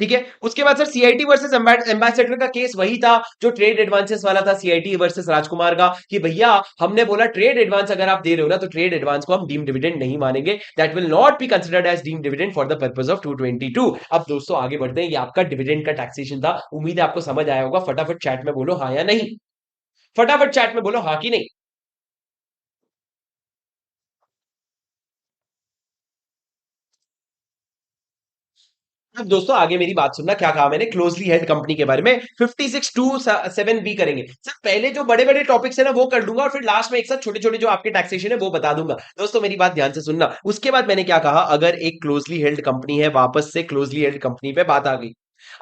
ठीक है, उसके बाद सर सीआईटी वर्सेस एम्बेसडर का केस वही था जो ट्रेड एडवांसेस वाला था, सीआईटी वर्सेस राजकुमार का, कि भैया हमने बोला ट्रेड एडवांस अगर आप दे रहे हो ना तो ट्रेड एडवांस को हम डीम डिविडेंड नहीं मानेंगे, that will not be considered as deem dividend for the purpose of 222। अब दोस्तों आगे बढ़ते हैं, ये आपका डिविडेंड का टैक्सेशन था, उम्मीद है आपको समझ आया होगा। फटाफट चैट में बोलो हाँ या नहीं, फटाफट चैट में बोलो हाँ कि नहीं। अब दोस्तों आगे मेरी बात सुनना, क्या कहा मैंने क्लोजली हेल्ड कंपनी के बारे में। 56 टू 7 बी करेंगे सर, पहले जो बड़े बड़े टॉपिक्स है ना वो कर दूंगा और फिर लास्ट में एक साथ छोटे छोटे जो आपके टैक्सेशन है वो बता दूंगा। दोस्तों मेरी बात ध्यान से सुनना, उसके बाद मैंने क्या कहा, अगर एक क्लोजली हेल्ड कंपनी है, वापस से क्लोजली हेल्ड कंपनी पे बात आ गई।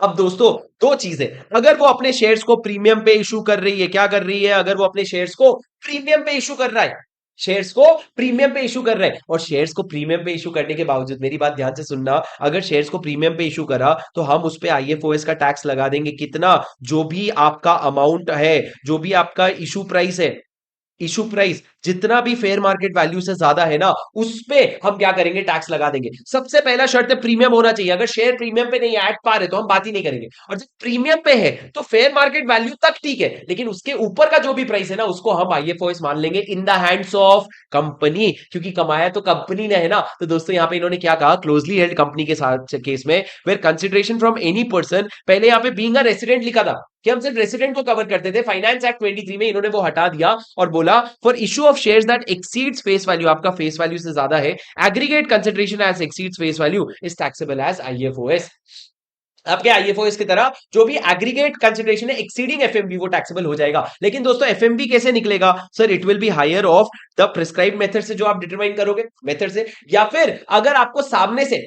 अब दोस्तों दो चीजें, अगर वो अपने शेयर्स को प्रीमियम पे इशू कर रही है, क्या कर रही है, अगर वो अपने शेयर्स को प्रीमियम पे इशू कर रहा है, शेयर्स को प्रीमियम पे इशू कर रहे हैं, और शेयर्स को प्रीमियम पे इशू करने के बावजूद मेरी बात ध्यान से सुनना, अगर शेयर्स को प्रीमियम पे इशू करा तो हम उस पे आईएफओएस का टैक्स लगा देंगे। कितना, जो भी आपका अमाउंट है, जो भी आपका इशू प्राइस है, इशू प्राइस जितना भी फेयर मार्केट वैल्यू से ज्यादा है ना, उस पे हम क्या करेंगे, टैक्स लगा देंगे। सबसे पहला शर्त है प्रीमियम होना चाहिए, अगर शेयर प्रीमियम पे नहीं एट पा रहे तो हम बात ही नहीं करेंगे। और जब प्रीमियम पे है तो फेयर मार्केट वैल्यू तक ठीक है, लेकिन उसके ऊपर का जो भी प्राइस है ना उसको हम आईएफओएस मान लेंगे in the hands of company, क्योंकि कमाया तो कंपनी ने है ना। तो दोस्तों यहां पे इन्होंने क्या कहा, क्लोजली हेल्ड कंपनी के साथ केस में where consideration from any person, पहले यहां पे बीइंग अ रेसिडेंट लिखा था कि हम सिर्फ रेसिडेंट को कवर करते थे, फाइनेंस एक्ट 23 में इन्होंने वो हटा दिया और बोला for issue of shares that exceeds face value, आपका फेस वैल्यू से ज्यादा है, aggregate consideration as exceeds face value is taxable as IFOS. आपके आईएफओएस की तरह जो भी एग्रीगेट कंसिडरेशन है एक्सीडिंग एफएमबी वो टैक्सेबल हो जाएगा। लेकिन दोस्तों एफएमबी कैसे निकलेगा, sir it will be higher of the prescribed method से, जो आप डिटरमाइन करोगे मेथड से, या फिर अगर आपको सामने से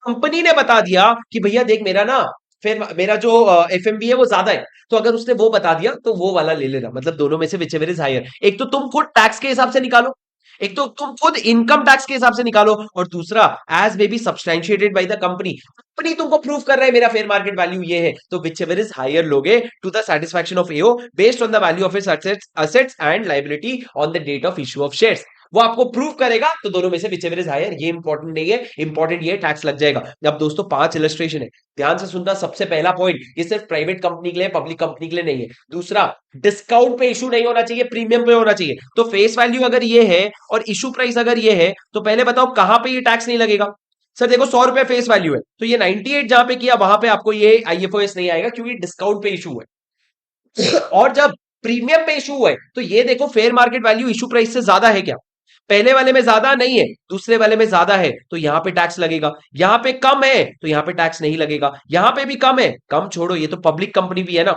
कंपनी ने बता दिया कि भैया देख मेरा ना, फिर मेरा जो एफएमबी है वो ज्यादा है, तो अगर उसने वो बता दिया तो वो वाला ले लेना, मतलब दोनों में से विच एवर इज हायर। एक तो तुम खुद टैक्स के हिसाब से निकालो, एक तो तुम खुद इनकम टैक्स के हिसाब से निकालो, और दूसरा as may be substantiated by the company, company तुमको प्रूव कर रहा है मेरा फेयर मार्केट वैल्यू ये है, तो विच एवर इज हायर लोगे to the satisfaction of AO based on the value of its assets and liability on the date of issue of shares. वो आपको प्रूव करेगा, तो दोनों में से विचएवर इज हायर, ये इंपॉर्टेंट नहीं है, इंपॉर्टेंट ये टैक्स लग जाएगा। अब दोस्तों 5 इलस्ट्रेशन है, ध्यान से सुनना। सबसे पहला पॉइंट, ये सिर्फ प्राइवेट कंपनी के लिए, पब्लिक कंपनी के लिए नहीं है। दूसरा, डिस्काउंट पे इशू नहीं होना चाहिए, प्रीमियम पे होना चाहिए। तो फेस वैल्यू अगर ये है और इशू प्राइस अगर ये है, तो पहले बताओ कहां पे ये टैक्स नहीं लगेगा। सर देखो 100 रुपए फेस वैल्यू है, तो ये 98 जहां पे किया वहां पे आपको ये आईएफओएस नहीं आएगा, क्योंकि डिस्काउंट पे इशू है। और जब प्रीमियम पे इशू है तो ये देखो fair market value issue price से ज्यादा है क्या, पहले वाले में ज्यादा नहीं है, दूसरे वाले में ज्यादा है, तो यहां पे टैक्स लगेगा। यहां पे कम है तो यहां पे टैक्स नहीं लगेगा, यहां पे भी कम है, कम छोड़ो, ये तो पब्लिक कंपनी भी है ना।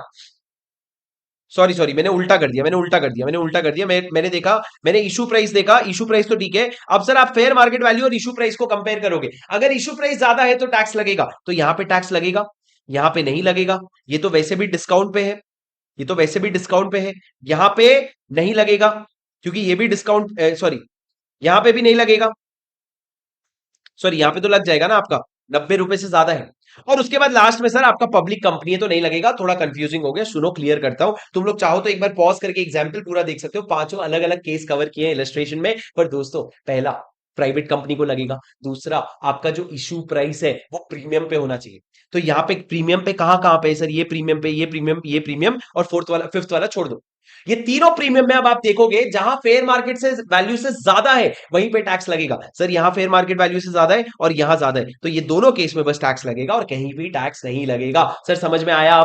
सॉरी सॉरी, मैंने उल्टा कर दिया, मैंने देखा, मैंने इशू प्राइस देखा, इशू प्राइस तो ठीक है। अब सर आप फेयर मार्केट वैल्यू और इशू प्राइस को कंपेयर करोगे, अगर इशू प्राइस ज्यादा है तो टैक्स लगेगा, तो यहां पे टैक्स लगेगा, यहां पे नहीं लगेगा। ये तो वैसे भी डिस्काउंट पे है, ये तो वैसे भी डिस्काउंट पे है, यहां पे नहीं लगेगा, क्योंकि ये भी डिस्काउंट, सॉरी यहां पे भी नहीं लगेगा, सॉरी यहां पे तो लग जाएगा ना आपका, 90 रुपए से ज्यादा है। और उसके बाद लास्ट में सर आपका पब्लिक कंपनी है तो नहीं लगेगा। थोड़ा कंफ्यूजिंग हो गया, सुनो क्लियर करता हूं, तुम लोग चाहो तो एक बार पॉज करके एग्जाम्पल पूरा देख सकते हो, पांचों अलग अलग केस कवर किए हैं इलस्ट्रेशन में। पर दोस्तों पहला प्राइवेट कंपनी को लगेगा, दूसरा आपका जो इशू प्राइस है वो प्रीमियम पे होना चाहिए। तो यहाँ पे प्रीमियम पे कहां कहां पे सर, ये प्रीमियम पे, ये प्रीमियम, ये प्रीमियम, और फोर्थ वाला फिफ्थ वाला छोड़ दो। ये तीनों प्रीमियम में अब आप देखोगे जहां फेयर मार्केट से वैल्यू से ज्यादा है वहीं पे टैक्स लगेगा। सर यहां फेयर मार्केट वैल्यू से ज्यादा है और यहां ज्यादा है, तो ये दोनों केस में बस टैक्स लगेगा और कहीं भी टैक्स नहीं लगेगा। सर समझ में आया,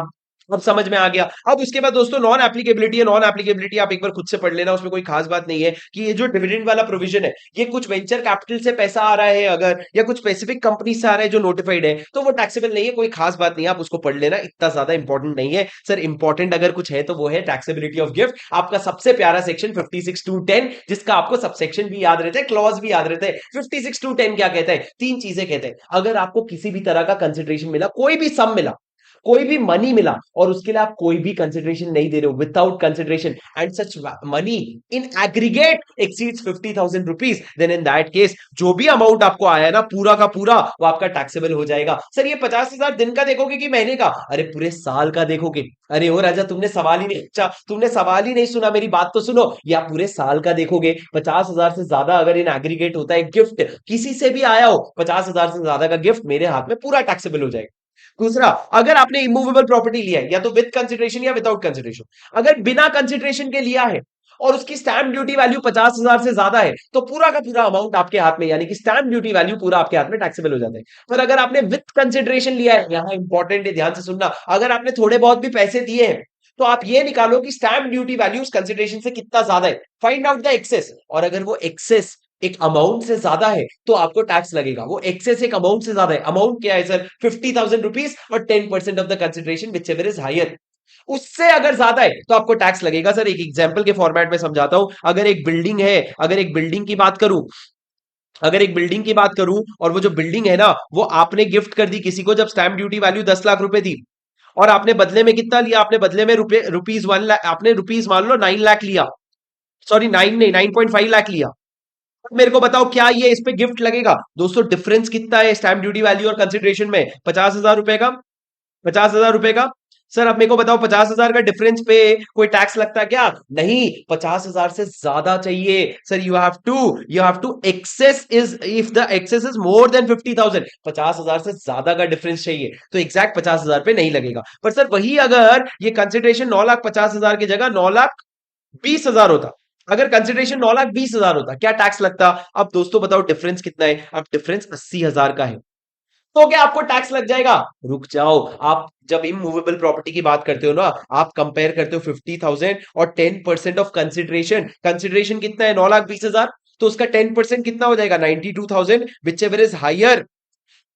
अब समझ में आ गया। अब उसके बाद दोस्तों नॉन एप्लीकेबिलिटी है, नॉन एप्लीकेबिलिटी आप एक बार खुद से पढ़ लेना, उसमें कोई खास बात नहीं है कि ये जो डिविडेंड वाला प्रोविजन है, ये कुछ वेंचर कैपिटल से पैसा आ रहा है अगर, या कुछ स्पेसिफिक कंपनी से आ रहा है जो नोटिफाइड है, तो वो टैक्सेबल नहीं है, कोई खास बात नहीं है, आप उसको पढ़ लेना, इतना ज्यादा इंपॉर्टेंट नहीं है। सर इंपॉर्टेंट अगर कुछ है तो वो है टैक्सेबिलिटी ऑफ गिफ्ट, आपका सबसे प्यारा सेक्शन 56(2)(10), जिसका आपको सबसेक्शन भी याद रहता है, क्लॉज भी याद रहता है। 56(2)(10) क्या कहता है, तीन चीजें कहते हैं, अगर आपको किसी भी तरह का कंसिडरेशन मिला, कोई भी सम मिला, कोई भी मनी मिला और उसके लिए आप कोई भी कंसिडरेशन नहीं दे रहे हो, without consideration, and such money in aggregate exceeds 50,000 rupees, then in that case जो भी अमाउंट आपको आया ना पूरा का पूरा वो आपका टैक्सेबल हो जाएगा। सर ये 50,000 दिन का देखोगे कि महीने का? अरे पूरे साल का देखोगे। अरे ओ राजा, तुमने सवाल ही नहीं, अच्छा तुमने सवाल ही नहीं सुना, मेरी बात तो सुनो। या पूरे साल का देखोगे, 50,000 से ज्यादा अगर इन एग्रीगेट होता है गिफ्ट किसी से भी आया हो, 50,000 से ज्यादा का गिफ्ट मेरे हाथ में पूरा टैक्सेबल हो जाएगा। दूसरा, अगर आपने इमूवेबल प्रॉपर्टी लिया है या तो विद कंसिडरेशन या विदाउट कंसिडरेशन, अगर बिना कंसिडरेशन के लिया है और उसकी स्टैंप ड्यूटी वैल्यू 50,000 से ज्यादा है तो पूरा का पूरा अमाउंट आपके हाथ में, यानी कि स्टैंप ड्यूटी वैल्यू पूरा आपके हाथ में टैक्सेबल हो जाता है। पर अगर आपने विद कंसिडरेशन लिया है, यहां इंपॉर्टेंट है, ध्यान से सुनना, अगर आपने थोड़े बहुत भी पैसे दिए हैं तो आप ये निकालो कि स्टैंप ड्यूटी वैल्यू उस कंसिडरेशन से कितना ज्यादा है, फाइंड आउट द एक्सेस, और अगर वो एक्सेस एक अमाउंट से ज्यादा है तो आपको टैक्स लगेगा। वो एक्सेस एक अमाउंट से ज्यादा है, अमाउंट क्या है सर? 50,000 रुपीज और 10% of the consideration which ever is higher. उससे अगर ज्यादा है तो आपको टैक्स लगेगा। सर एक एग्जांपल के फॉर्मेट में समझाता हूं, अगर एक बिल्डिंग है, अगर एक बिल्डिंग की बात करूं, अगर एक बिल्डिंग की बात करूं और वो जो बिल्डिंग है ना वो आपने गिफ्ट कर दी किसी को, जब स्टैंप ड्यूटी वैल्यू 10 लाख रुपए थी, और आपने बदले में कितना लिया? आपने बदले में रुपीज 1 लाख, आपने रुपीज मान लो 9 लाख लिया, सॉरी 9 नहीं, 9.5 लाख लिया। मेरे को बताओ क्या ये इस पे गिफ्ट लगेगा? दोस्तों डिफरेंस कितना है स्टैंप ड्यूटी वैल्यू और कंसिडरेशन में? 50,000 रुपए का, 50,000 रुपए का। सर आप मेरे को बताओ 50,000 का डिफरेंस पे कोई टैक्स लगता है क्या? नहीं, 50,000 से ज्यादा चाहिए। Sir you have to excess is, if the excess is more than 50,000, 50,000 से ज्यादा का डिफरेंस चाहिए तो एग्जैक्ट 50,000 पे नहीं लगेगा। पर सर वही अगर ये कंसिडरेशन 9,50,000 की जगह 9,20,000 होता, अगर कंसिडरेशन 9,20,000 होता, क्या टैक्स लगता? अब दोस्तों बताओ डिफरेंस कितना है? अब डिफरेंस 80,000 का है, तो क्या आपको टैक्स लग जाएगा? रुक जाओ, आप जब इमूवेबल प्रॉपर्टी की बात करते हो ना, आप कंपेयर करते हो 50,000 और 10% ऑफ कंसिडरेशन। कंसिडरेशन कितना है? 9,20,000, तो उसका 10% कितना हो जाएगा? 92,000, which ever is higher.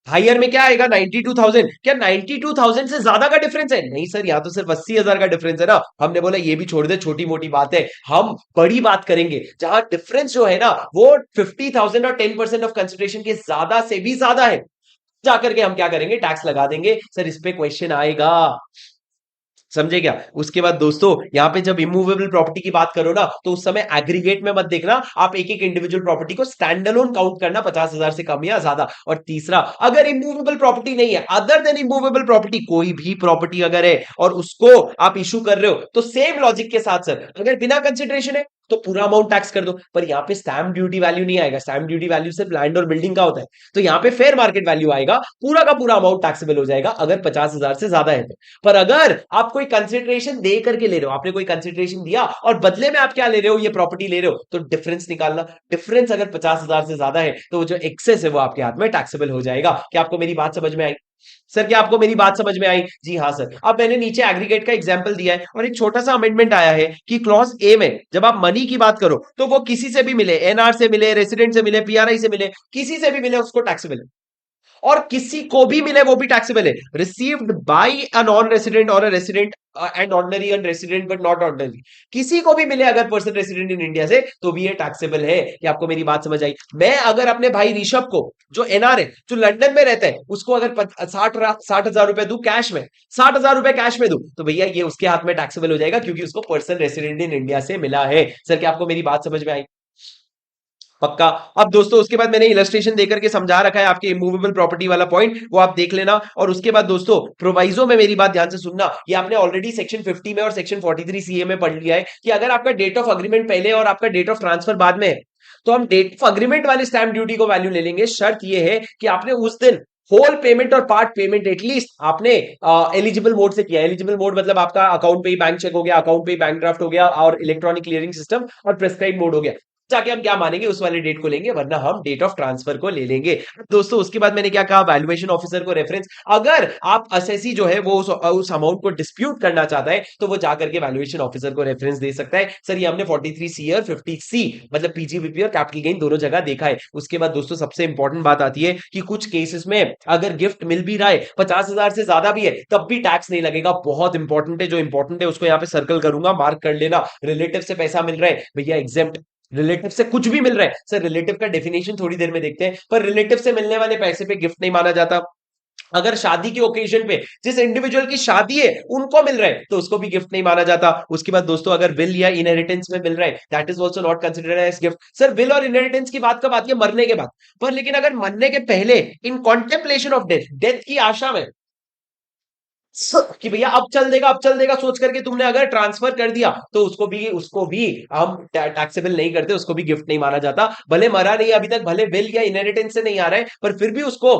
Higher में क्या आएगा? 92,000। क्या 92,000 से ज्यादा का डिफरेंस है? नहीं सर, यहां तो सिर्फ 80,000 का डिफरेंस है ना। हमने बोला ये भी छोड़ दे, छोटी मोटी बात है, हम बड़ी बात करेंगे जहां डिफरेंस जो है ना वो 50,000 और 10% ऑफ कंसिडरेशन के ज्यादा से भी ज्यादा है, जाकर के हम क्या करेंगे? टैक्स लगा देंगे। सर इस पे क्वेश्चन आएगा, समझे क्या? उसके बाद दोस्तों यहां पे जब इमूवेबल प्रॉपर्टी की बात करो ना तो उस समय एग्रीगेट में मत देखना, आप एक एक इंडिविजुअल प्रॉपर्टी को स्टैंड अलोन काउंट करना, 50,000 से कम या ज्यादा। और तीसरा, अगर इमूवेबल प्रॉपर्टी नहीं है, अदर देन इमूवेबल प्रॉपर्टी कोई भी प्रॉपर्टी अगर है और उसको आप इशू कर रहे हो, तो सेम लॉजिक के साथ सर, अगर बिना कंसिडरेशन है तो पूरा अमाउंट टैक्स कर दो। पर यहाँ पे स्टैंप ड्यूटी वैल्यू नहीं आएगा, स्टैंप ड्यूटी वैल्यू सिर्फ लैंड और बिल्डिंग का होता है, तो यहाँ पे फेयर मार्केट वैल्यू आएगा, पूरा का पूरा अमाउंट टैक्सेबल हो जाएगा अगर 50,000 से ज्यादा है तो। पर अगर आप कोई कंसिडरेशन दे करके ले रहे हो, आपने कोई कंसिडरेशन दिया और बदले में आप क्या ले रहे हो? ये प्रॉपर्टी ले रहे हो, तो डिफरेंस निकालना। डिफरेंस अगर 50,000 से ज्यादा है तो जो एक्सेस है वो आपके हाथ में टैक्सेबल हो जाएगा। क्या आपको मेरी बात समझ में आई? सर क्या आपको मेरी बात समझ में आई? जी हाँ सर। अब मैंने नीचे एग्रीगेट का एग्जांपल दिया है और एक छोटा सा अमेंडमेंट आया है कि क्लॉज ए में जब आप मनी की बात करो तो वो किसी से भी मिले, एनआर से मिले, रेसिडेंट से मिले, पीआरआई से मिले, किसी से भी मिले उसको टैक्सेबल है, और किसी को भी मिले वो भी टैक्सेबल है। Received by a non resident और a resident and ordinary and resident but not ordinary, किसी को भी मिले अगर पर्सन रेसिडेंट इन इंडिया से तो भी ये टैक्सेबल है। कि आपको मेरी बात समझ आई? मैं अगर अपने भाई ऋषभ को, जो एनआर है, जो लंदन में रहता है, उसको अगर 60,000 रुपए दू कैश में, 60,000 रुपए कैश में दू, तो भैया ये उसके हाथ में टैक्सेबल हो जाएगा क्योंकि उसको पर्सन रेसिडेंट इन इंडिया से मिला है। सर क्या आपको मेरी बात समझ में आई? पक्का। अब दोस्तों उसके बाद मैंने इलस्ट्रेशन देकर के समझा रखा है आपके इमूवेबल प्रॉपर्टी वाला पॉइंट, वो आप देख लेना। और उसके बाद दोस्तों प्रोवाइजो में मेरी बात ध्यान से सुनना, ये आपने ऑलरेडी सेक्शन 50 में और सेक्शन 43 सीए में पढ़ लिया है कि अगर आपका डेट ऑफ अग्रीमेंट पहले और आपका डेट ऑफ ट्रांसफर बाद में है तो हम डेट ऑफ अग्रीमेंट वाले स्टैंप ड्यूटी को वैल्यू ले लेंगे। शर्त यह है कि आपने उस दिन होल पेमेंट और पार्ट पेमेंट एटलीस्ट आपने एलिजिबल मोड से किया। एलिजिबल मोड मतलब आपका अकाउंट पे ही बैंक चेक हो गया, अकाउंट पे ही बैंक ड्राफ्ट हो गया और इलेक्ट्रॉनिक क्लियरिंग सिस्टम और प्रेस्क्राइब मोड हो गया, जाके हम क्या मानेंगे? उस वाले डेट को लेंगे, वरना हम डेट ऑफ ट्रांसफर को ले लेंगे। दोस्तों उसके बाद मैंने क्या कहा? वैल्यूएशन ऑफिसर को रेफरेंस, अगर आप असेसी जो है वो उस अमाउंट को डिस्प्यूट करना चाहता है तो वो जाकर के वैल्यूएशन ऑफिसर को रेफरेंस दे सकता है। सर ये हमने 43 सी और 50 सी मतलब पीजीबीपी और कैपिटल गेन दोनों जगह देखा है। उसके बाद दोस्तों सबसे इंपॉर्टेंट बात आती है कि कुछ केसेस में अगर गिफ्ट मिल भी रहा है 50,000 से ज्यादा भी है तब भी टैक्स नहीं लगेगा। बहुत इंपॉर्टेंट है, जो इंपॉर्टेंट है उसको यहाँ पे सर्कल करूंगा, मार्क कर लेना। रिलेटिव से पैसा मिल रहा है भैया एग्जेम्प्ट, रिलेटिव से कुछ भी मिल रहा है, सर रिलेटिव का डेफिनेशन थोड़ी देर में देखते हैं, पर रिलेटिव से मिलने वाले पैसे पे गिफ्ट नहीं माना जाता। अगर शादी के ओकेजन पे जिस इंडिविजुअल की शादी है उनको मिल रहा है तो उसको भी गिफ्ट नहीं माना जाता। उसके बाद दोस्तों अगर विल या इनहेरिटेंस में मिल रहा है that is also not considered as gift. Sir will और इनहेरिटेंस की बात कब आती है? मरने के बाद। पर लेकिन अगर मरने के पहले इन कॉन्टेम्पलेशन ऑफ डेथ, डेथ की आशा में कि भैया अब चल देगा अब चल देगा सोच करके तुमने अगर ट्रांसफर कर दिया तो उसको भी हम टैक्सेबल नहीं करते, उसको भी गिफ्ट नहीं माना जाता। भले मरा नहीं अभी तक, भले विल या इनहेरिटेंस से नहीं आ रहा है, पर फिर भी उसको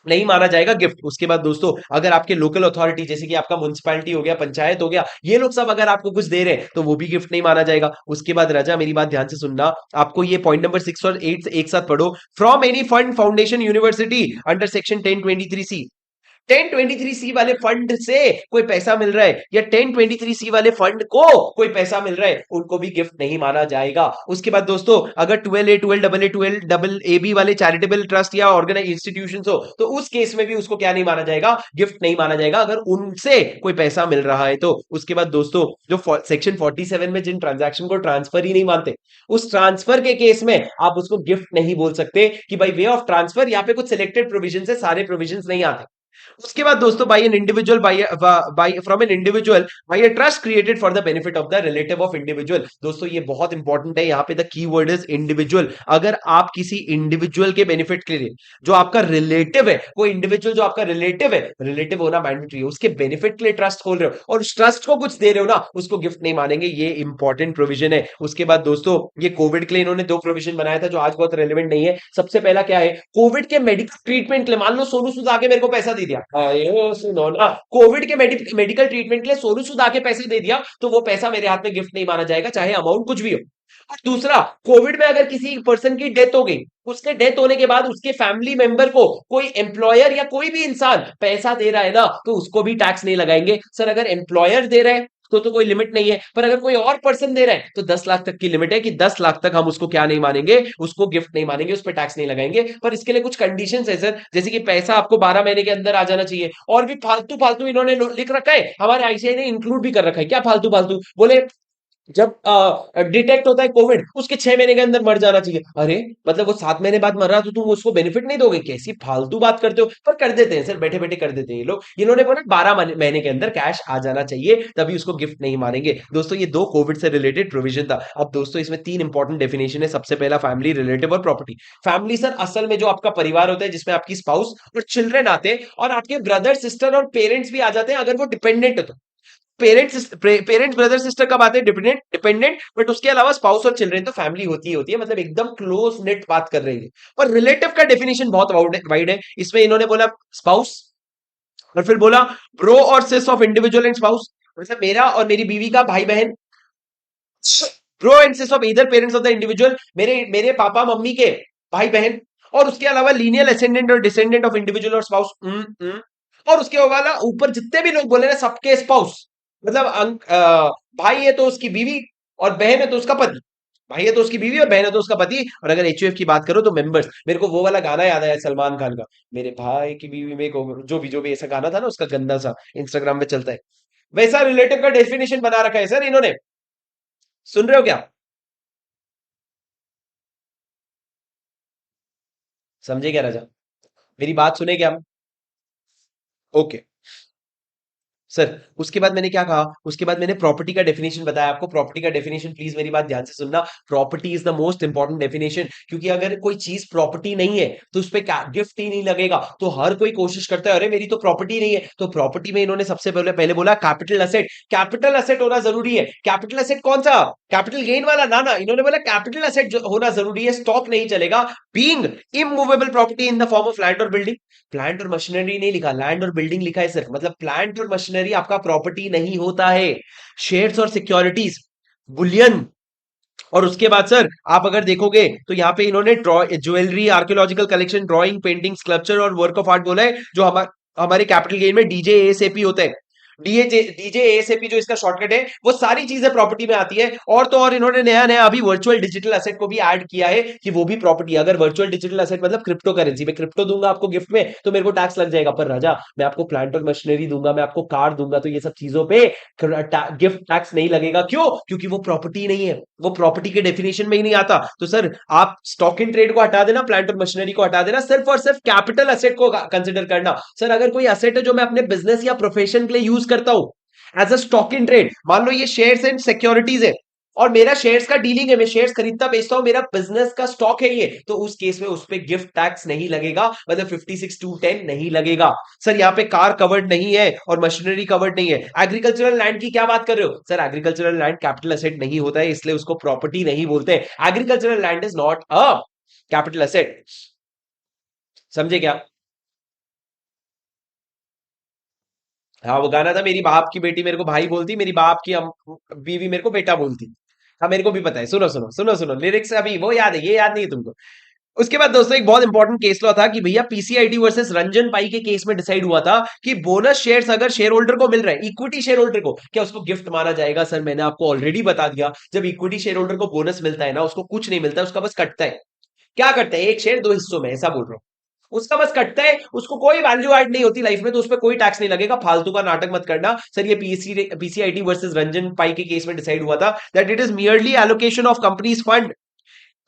नहीं माना जाएगा गिफ्ट। उसके बाद दोस्तों अगर आपके लोकल अथॉरिटी जैसे कि आपका म्युनिसिपैलिटी हो गया, पंचायत हो गया, ये लोग सब अगर आपको कुछ दे रहे हैं तो वो भी गिफ्ट नहीं माना जाएगा। उसके बाद राजा मेरी बात ध्यान से सुनना, आपको ये पॉइंट नंबर 6 और 8 एक साथ पढ़ो। From any fund foundation university under section 1023C, 1023C वाले फंड से कोई पैसा मिल रहा है या 1023C वाले फंड को कोई पैसा मिल रहा है, उनको भी गिफ्ट नहीं माना जाएगा। उसके बाद दोस्तों अगर 12A 12AA 12AB वाले चैरिटेबल ट्रस्ट या ऑर्गेनाइज इंस्टीट्यूशन हो तो उस केस में भी उसको क्या नहीं माना जाएगा? गिफ्ट नहीं माना जाएगा, अगर उनसे कोई पैसा मिल रहा है तो। उसके बाद दोस्तों जो सेक्शन 47 में जिन ट्रांजैक्शन को ट्रांसफर ही नहीं मानते, उस ट्रांसफर के केस में आप उसको गिफ्ट नहीं बोल सकते कि भाई वे ऑफ ट्रांसफर, यहाँ पे कुछ सिलेक्टेड प्रोविजन है, सारे प्रोविजन नहीं आते। उसके बाद दोस्तों by an individual by from an individual by a trust created for the benefit of the relative of individual. दोस्तों ये बहुत इंपॉर्टेंट है, यहाँ पे the key word is individual. अगर आप किसी इंडिविजुअल के बेनिफिट के लिए, जो आपका रिलेटिव है, कोई इंडिविजुअल जो आपका रिलेटिव है, रिलेटिव होना मैंडेटरी है, उसके बेनिफिट के लिए ट्रस्ट खोल रहे हो और उस ट्रस्ट को कुछ दे रहे हो ना, उसको गिफ्ट नहीं मानेंगे। ये इंपॉर्टेंट प्रोविजन है। उसके बाद दोस्तों ये कोविड के लिए इन्होंने दो प्रोविजन बनाया था जो आज बहुत रेलिवेंट नहीं है। सबसे पहला क्या है? कोविड के मेडिकल ट्रीटमेंट के लिए, मान लो सोनू सूद आके मेरे को पैसा दे दिया, ये सुनो ना, कोविड के मेडिकल ट्रीटमेंट के लिए सोनू सूद आके पैसे दे दिया तो वो पैसा मेरे हाथ में गिफ्ट नहीं माना जाएगा, चाहे अमाउंट कुछ भी हो। और दूसरा, कोविड में अगर किसी पर्सन की डेथ हो गई, उसके डेथ होने के बाद उसके फैमिली मेंबर को कोई एम्प्लॉयर या कोई भी इंसान पैसा दे रहा है ना, तो उसको भी टैक्स नहीं लगाएंगे। सर अगर एम्प्लॉयर दे रहे हैं तो कोई लिमिट नहीं है, पर अगर कोई और पर्सन दे रहा है तो 10 लाख तक की लिमिट है कि 10 लाख तक हम उसको क्या नहीं मानेंगे? उसको गिफ्ट नहीं मानेंगे, उस पर टैक्स नहीं लगाएंगे। पर इसके लिए कुछ कंडीशंस है सर, जैसे कि पैसा आपको 12 महीने के अंदर आ जाना चाहिए, और भी फालतू फालतू इन्होंने लिख रखा है, हमारे आईसीआई ने इंक्लूड भी कर रखा है। क्या फालतू फालतू बोले? जब डिटेक्ट होता है कोविड, उसके 6 महीने के अंदर मर जाना चाहिए। अरे मतलब वो 7 महीने बाद मर रहा तो तुम उसको बेनिफिट नहीं दोगे? कैसी फालतू बात करते हो? पर कर देते हैं सर, बैठे बैठे कर देते हैं ये लोग। इन्होंने बोला 12 महीने के अंदर कैश आ जाना चाहिए, तभी उसको गिफ्ट नहीं मानेंगे। दोस्तों ये दो कोविड से रिलेटेड प्रोविजन था। अब दोस्तों इसमें 3 इंपॉर्टेंट डेफिनेशन है। सबसे पहला फैमिली, रिलेटिव और प्रॉपर्टी। फैमिली सर असल में जो आपका परिवार होता है जिसमें आपकी स्पाउस और चिल्ड्रन आते हैं, और आपके ब्रदर सिस्टर और पेरेंट्स भी आ जाते हैं अगर वो डिपेंडेंट है तो। पेरेंट्स ब्रदर सिस्टर कब आते हैं? डिपेंडेंट डिपेंडेंट, बट उसके अलावा स्पाउस और चिल्ड्रन तो फैमिली होती ही होती है, मतलब एकदम क्लोज नेट बात कर रही है। और रिलेटिव का डेफिनेशन बहुत वाइड है। इसमें इन्होंने बोला स्पाउस, और फिर बोला ब्रो और सिस ऑफ इंडिविजुअल एंड स्पाउस, मतलब मेरा और मेरी बीवी का भाई बहन। ब्रो एंड सिस ऑफ इधर पेरेंट्स ऑफ द इंडिविजुअल, मेरे मेरे पापा मम्मी के भाई बहन। और उसके अलावा लीनियल असेंडेंट और डिसेंडेंट ऑफ इंडिविजुअल और स्पाउस। और उसके अलावा ऊपर जितने भी लोग बोले ना, सबके स्पाउस, मतलब भाई है तो उसकी बीवी, और बहन है तो उसका पति। भाई है तो उसकी बीवी और बहन है तो उसका पति। और अगर एचयूएफ की बात करो तो मेंबर्स। मेरे को वो वाला गाना याद आया सलमान खान का, मेरे भाई की बीवी में जो भी ऐसा गाना था ना, उसका गंदा सा इंस्टाग्राम पे चलता है, वैसा रिलेटिव का डेफिनेशन बना रखा है सर इन्होंने। सुन रहे हो क्या? समझे क्या राजा? मेरी बात सुने क्या? Okay sir. उसके बाद मैंने क्या कहा? उसके बाद मैंने प्रॉपर्टी का डेफिनेशन बताया आपको। प्रॉपर्टी का डेफिनेशन प्लीज मेरी बात ध्यान से सुनना। Property is the most important definition, क्योंकि अगर कोई चीज प्रॉपर्टी नहीं है तो उस पर गिफ्ट ही नहीं लगेगा। तो हर कोई कोशिश करता है, अरे मेरी तो प्रॉपर्टी नहीं है। तो प्रॉपर्टी में इन्होंने सबसे पहले पहले बोला कैपिटल असेट। कैपिटल असेट होना जरूरी है। कैपिटल असेट कौन सा? कैपिटल गेन वाला ना ना, इन्होंने बोला कैपिटल असेट होना जरूरी है, स्टॉक नहीं चलेगा। Being immovable property in the form of land और बिल्डिंग। प्लांट और मशीनरी नहीं लिखा, लैंड और बिल्डिंग लिखा है सिर्फ, मतलब प्लांट और मशीनरी आपका प्रॉपर्टी नहीं होता है। शेयर्स और सिक्योरिटीज, बुलियन। और उसके बाद सर आप अगर देखोगे तो यहाँ पे इन्होंने jewellery, archaeological collection, drawing, painting, sculpture और वर्क ऑफ आर्ट बोला है, जो हमारे कैपिटल गेन में डीजे एएसएपी होते हैं। डीजे एएसएपी जो इसका शॉर्टकट है, वो सारी चीजें प्रॉपर्टी में आती है। और तो और इन्होंने नया नया अभी वर्चुअल डिजिटल असेट को भी ऐड किया है कि वो भी प्रॉपर्टी, अगर वर्चुअल डिजिटल असेट मतलब क्रिप्टो करेंसी, मैं क्रिप्टो दूंगा आपको गिफ्ट में तो मेरे को टैक्स लग जाएगा, पर राजा मैं आपको प्लांट और मशीनरी दूंगा, मैं आपको कार दूंगा, तो ये सब चीजों पे गिफ्ट टैक्स नहीं लगेगा। क्यों? क्योंकि वो प्रॉपर्टी नहीं है, वो प्रॉपर्टी के डेफिनेशन में ही नहीं आता। तो सर आप स्टॉक इन ट्रेड को हटा देना, प्लांट और मशीनरी को हटा देना, सिर्फ और सिर्फ कैपिटल असेट को कंसिडर करना। सर अगर कोई असेट है जो मैं अपने बिजनेस या प्रोफेशन के लिए यूज करता हूं as a stock in trade, मान लो ये शेयर्स एंड सिक्योरिटीज है और मेरा शेयर्स का डीलिंग है, मैं शेयर्स खरीदता बेचता हूं, मेरा बिजनेस का स्टॉक है ये, तो उस केस में उस पे गिफ्ट टैक्स नहीं लगेगा, मतलब 56(2)(10) नहीं लगेगा। सर यहाँ पे कार कवर्ड नहीं है और मशीनरी कवर्ड नहीं है। एग्रीकल्चरल लैंड की क्या बात कर रहे हो? Sir agricultural land capital asset नहीं होता है, इसलिए उसको प्रॉपर्टी नहीं बोलते। Agricultural land is not a capital asset. समझे क्या? हाँ वो गाना था, मेरी बाप की बेटी मेरे को भाई बोलती, मेरी बाप की बीवी मेरे को बेटा बोलती। हाँ मेरे को भी पता है, सुनो सुनो सुनो सुनो लिरिक्स, अभी वो याद है, ये याद नहीं है तुमको। उसके बाद दोस्तों एक बहुत इंपॉर्टेंट केस लॉ था कि भैया पीसीआईडी वर्सेस रंजन पाई के केस में डिसाइड हुआ था कि बोनस शेयर्स अगर शेयर होल्डर को मिल रहा है, इक्विटी शेयर होल्डर को, क्या उसको गिफ्ट माना जाएगा? सर मैंने आपको ऑलरेडी बता दिया, जब इक्विटी शेयर होल्डर को बोनस मिलता है ना, उसको कुछ नहीं मिलता है, उसका बस कटता है। क्या करता है? एक शेयर दो हिस्सों में, ऐसा बोल रहा हूं। उसका बस कटता है, उसको कोई वैल्यू ऐड नहीं होती लाइफ में, तो उस पर कोई टैक्स नहीं लगेगा। फालतू का नाटक मत करना। सर ये पीसीआईटी वर्सेस रंजन पाई के केस में डिसाइड हुआ था that it is merely allocation of companies fund,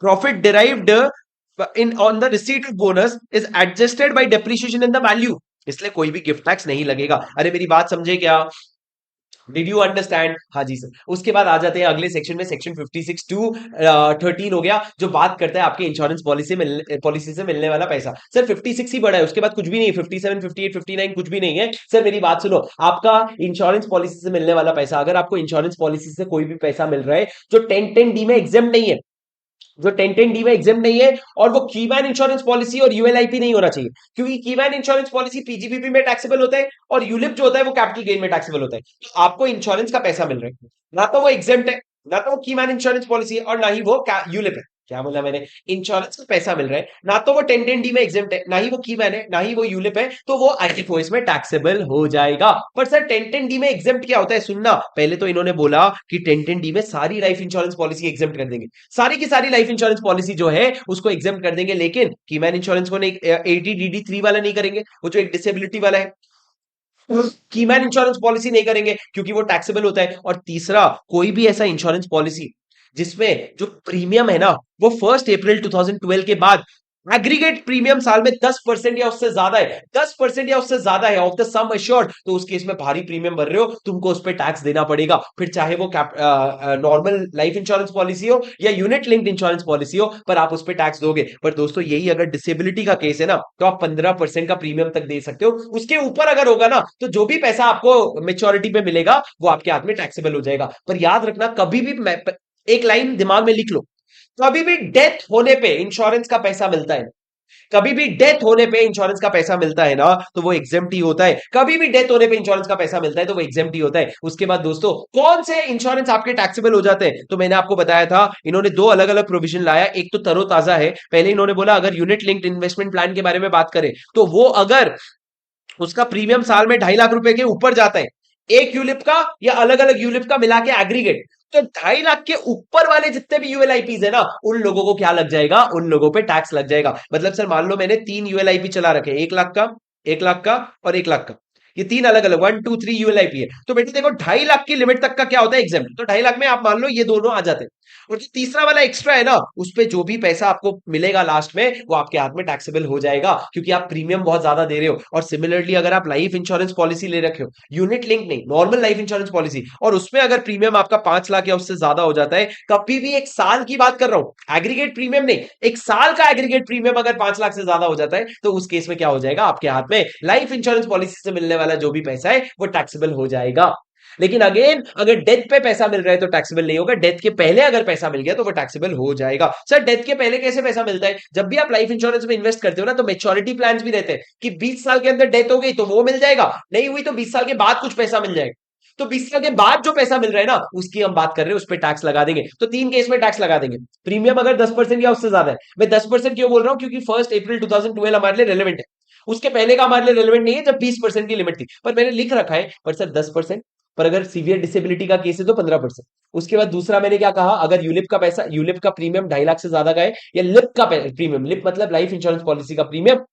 profit derived in on the receipt of bonus is adjusted bye depreciation in the value, इसलिए कोई भी गिफ्ट टैक्स नहीं लगेगा। अरे मेरी बात समझे क्या? Did you understand? हाँ जी सर। उसके बाद आ जाते हैं अगले सेक्शन में, सेक्शन 56 टू 13 हो गया, जो बात करता है आपके इंश्योरेंस पॉलिसी से मिलने वाला पैसा। सर 56 ही बड़ा है, उसके बाद कुछ भी नहीं है, 57 58 59 कुछ भी नहीं है। सर मेरी बात सुनो, आपका इंश्योरेंस पॉलिसी से मिलने वाला पैसा, अगर आपको इंश्योरेंस पॉलिसी से कोई भी पैसा मिल रहा है जो 10(10)(d) में एग्जाम नहीं है, जो 10(10)(d) में एग्जाम नहीं है, और वो कीमैन इंश्योरेंस पॉलिसी और यूएलआईपी नहीं होना चाहिए, क्योंकि कीमैन इंश्योरेंस पॉलिसी पीजीबीपी में टैक्सेबल होता है और यूलिप जो होता है वो कैपिटल गेन में टैक्सेबल होता है। तो आपको इंश्योरेंस का पैसा मिल रहा है, ना तो वो एग्जाम है, ना तो वो कीमैन इंश्योरेंस पॉलिसी है, और ना ही वो यूलिप है। क्या बोला मैंने? इंश्योरेंस का पैसा मिल रहा है, ना तो वो 10(10)(d) में एग्जाम है, ना ही वो कीमैन है, ना ही वो यूलिप है, तो वो आईएफओएस में टैक्सेबल हो जाएगा। पर सर 10(10)(d) में एग्जाम क्या होता है? सुनना, पहले तो इन्होंने बोला कि 10(10)(d) में सारी लाइफ इंश्योरेंस पॉलिसी एग्जाम कर देंगे, सारी की सारी लाइफ इंश्योरेंस पॉलिसी जो है उसको एग्जाम कर देंगे, लेकिन कीमैन इंश्योरेंस को नहीं, 80DD3 वाला नहीं करेंगे, वो जो एक डिसेबिलिटी वाला है, कीमैन इंश्योरेंस पॉलिसी नहीं करेंगे क्योंकि वो टैक्सेबल होता है। और तीसरा, कोई भी ऐसा इंश्योरेंस पॉलिसी जिसमें जो प्रीमियम है ना, वो 1 अप्रैल 2012 के बाद एग्रीगेट प्रीमियम साल में 10% या उससे ज्यादा है, 10% या उससे ज्यादा है ऑफ द सम अश्योर्ड, तो उस केस में भारी प्रीमियम भर रहे हो, तुमको उस पर टैक्स देना पड़ेगा। फिर चाहे वो नॉर्मल लाइफ इंश्योरेंस पॉलिसी हो या यूनिट लिंक्ड इंश्योरेंस पॉलिसी हो, पर आप उस पर टैक्स दोगे। पर दोस्तों यही अगर डिसेबिलिटी का केस है ना, तो आप 15% का प्रीमियम तक दे सकते हो, उसके ऊपर अगर होगा ना, तो जो भी पैसा आपको मेच्योरिटी पे मिलेगा वो आपके हाथ में टैक्सेबल हो जाएगा। पर याद रखना, कभी भी एक लाइन दिमाग में लिख लो, कभी भी डेथ होने पे इंश्योरेंस का पैसा मिलता है, कभी भी डेथ होने पे इंश्योरेंस का पैसा मिलता है ना, तो वो एग्जेम्प्ट ही होता है। कभी भी डेथ होने पे इंश्योरेंस का पैसा मिलता है तो वो एग्जेम्प्ट ही होता है। उसके बाद दोस्तों कौन से इंश्योरेंस आपके टैक्सेबल हो जाते हैं? तो मैंने आपको बताया था, इन्होंने दो अलग अलग प्रोविजन लाया। एक तो तरोताजा है, पहले इन्होंने बोला अगर यूनिट लिंक्ड इन्वेस्टमेंट प्लान के बारे में बात करें, तो वो अगर उसका प्रीमियम साल में 2.5 लाख रुपए के ऊपर जाता है, एक यूलिप का या अलग अलग यूलिप का मिला के एग्रीगेट, तो 2.5 लाख के ऊपर वाले जितने भी यूएलआईपीज है ना, उन लोगों को क्या लग जाएगा? उन लोगों पे टैक्स लग जाएगा। मतलब सर मान लो मैंने 3 यूएलआईपी चला रखे, 1 लाख का, 1 लाख का और 1 लाख का, ये तीन अलग अलग 1 2 3 यूएलआईपी है। तो बेटे देखो 2.5 लाख की लिमिट तक का क्या होता है? एग्जाम। तो 2.5 लाख में आप मान लो ये दोनों आ जाते हैं, और जो तीसरा वाला एक्स्ट्रा है ना, उस पे जो भी पैसा आपको मिलेगा लास्ट में, वो आपके हाथ में टैक्सेबल हो जाएगा, क्योंकि आप प्रीमियम बहुत ज्यादा दे रहे हो। और सिमिलरली अगर आप लाइफ इंश्योरेंस पॉलिसी ले रखे हो, यूनिट लिंक नहीं, नॉर्मल लाइफ इंश्योरेंस पॉलिसी, और उसमें अगर प्रीमियम आपका 5 लाख या उससे ज्यादा हो जाता है, कभी भी एक साल की बात कर रहा हूं, एग्रीगेट प्रीमियम नहीं, एक साल का एग्रीगेट प्रीमियम अगर 5 लाख से ज्यादा हो जाता है, तो उस केस में क्या हो जाएगा? आपके हाथ में लाइफ इंश्योरेंस पॉलिसी से मिलने वाला जो भी पैसा है वो टैक्सेबल हो जाएगा। लेकिन अगेन अगर डेथ पे पैसा मिल रहा है तो टैक्सेबल नहीं होगा, डेथ के पहले अगर पैसा मिल गया तो वो टैक्सेबल हो जाएगा। सर डेथ के पहले कैसे पैसा मिलता है? जब भी आप लाइफ इंश्योरेंस में इन्वेस्ट करते हो ना, तो मेच्योरिटी प्लान्स भी रहते हैं कि 20 साल के अंदर डेथ हो गई तो वो मिल जाएगा, नहीं हुई तो 20 साल के बाद कुछ पैसा मिल जाएगा। तो 20 साल के बाद जो पैसा मिल रहा है ना, उसकी हम बात कर रहे हैं, उस पर टैक्स लगा देंगे। तो तीन केस में टैक्स लगा देंगे। प्रीमियम अगर 10% या उससे ज्यादा है, मैं 10% क्यों बोल रहा हूं? क्योंकि 1 अप्रैल 2012 हमारे लिए रेलेवेंट है। उसके पहले का हमारे लिए रेलेवेंट नहीं है जब 20% की लिमिट थी, पर मैंने लिख रखा है पर सर 10%, पर अगर सीवियर डिसेबिलिटी का केस है तो 15%। उसके बाद दूसरा मैंने क्या कहा, अगर यूलिप का पैसा, यूलिप का प्रीमियम 2.5 लाख से ज्यादा का है, या लिप का प्रीमियम, लिप मतलब लाइफ इंश्योरेंस पॉलिसी का प्रीमियम,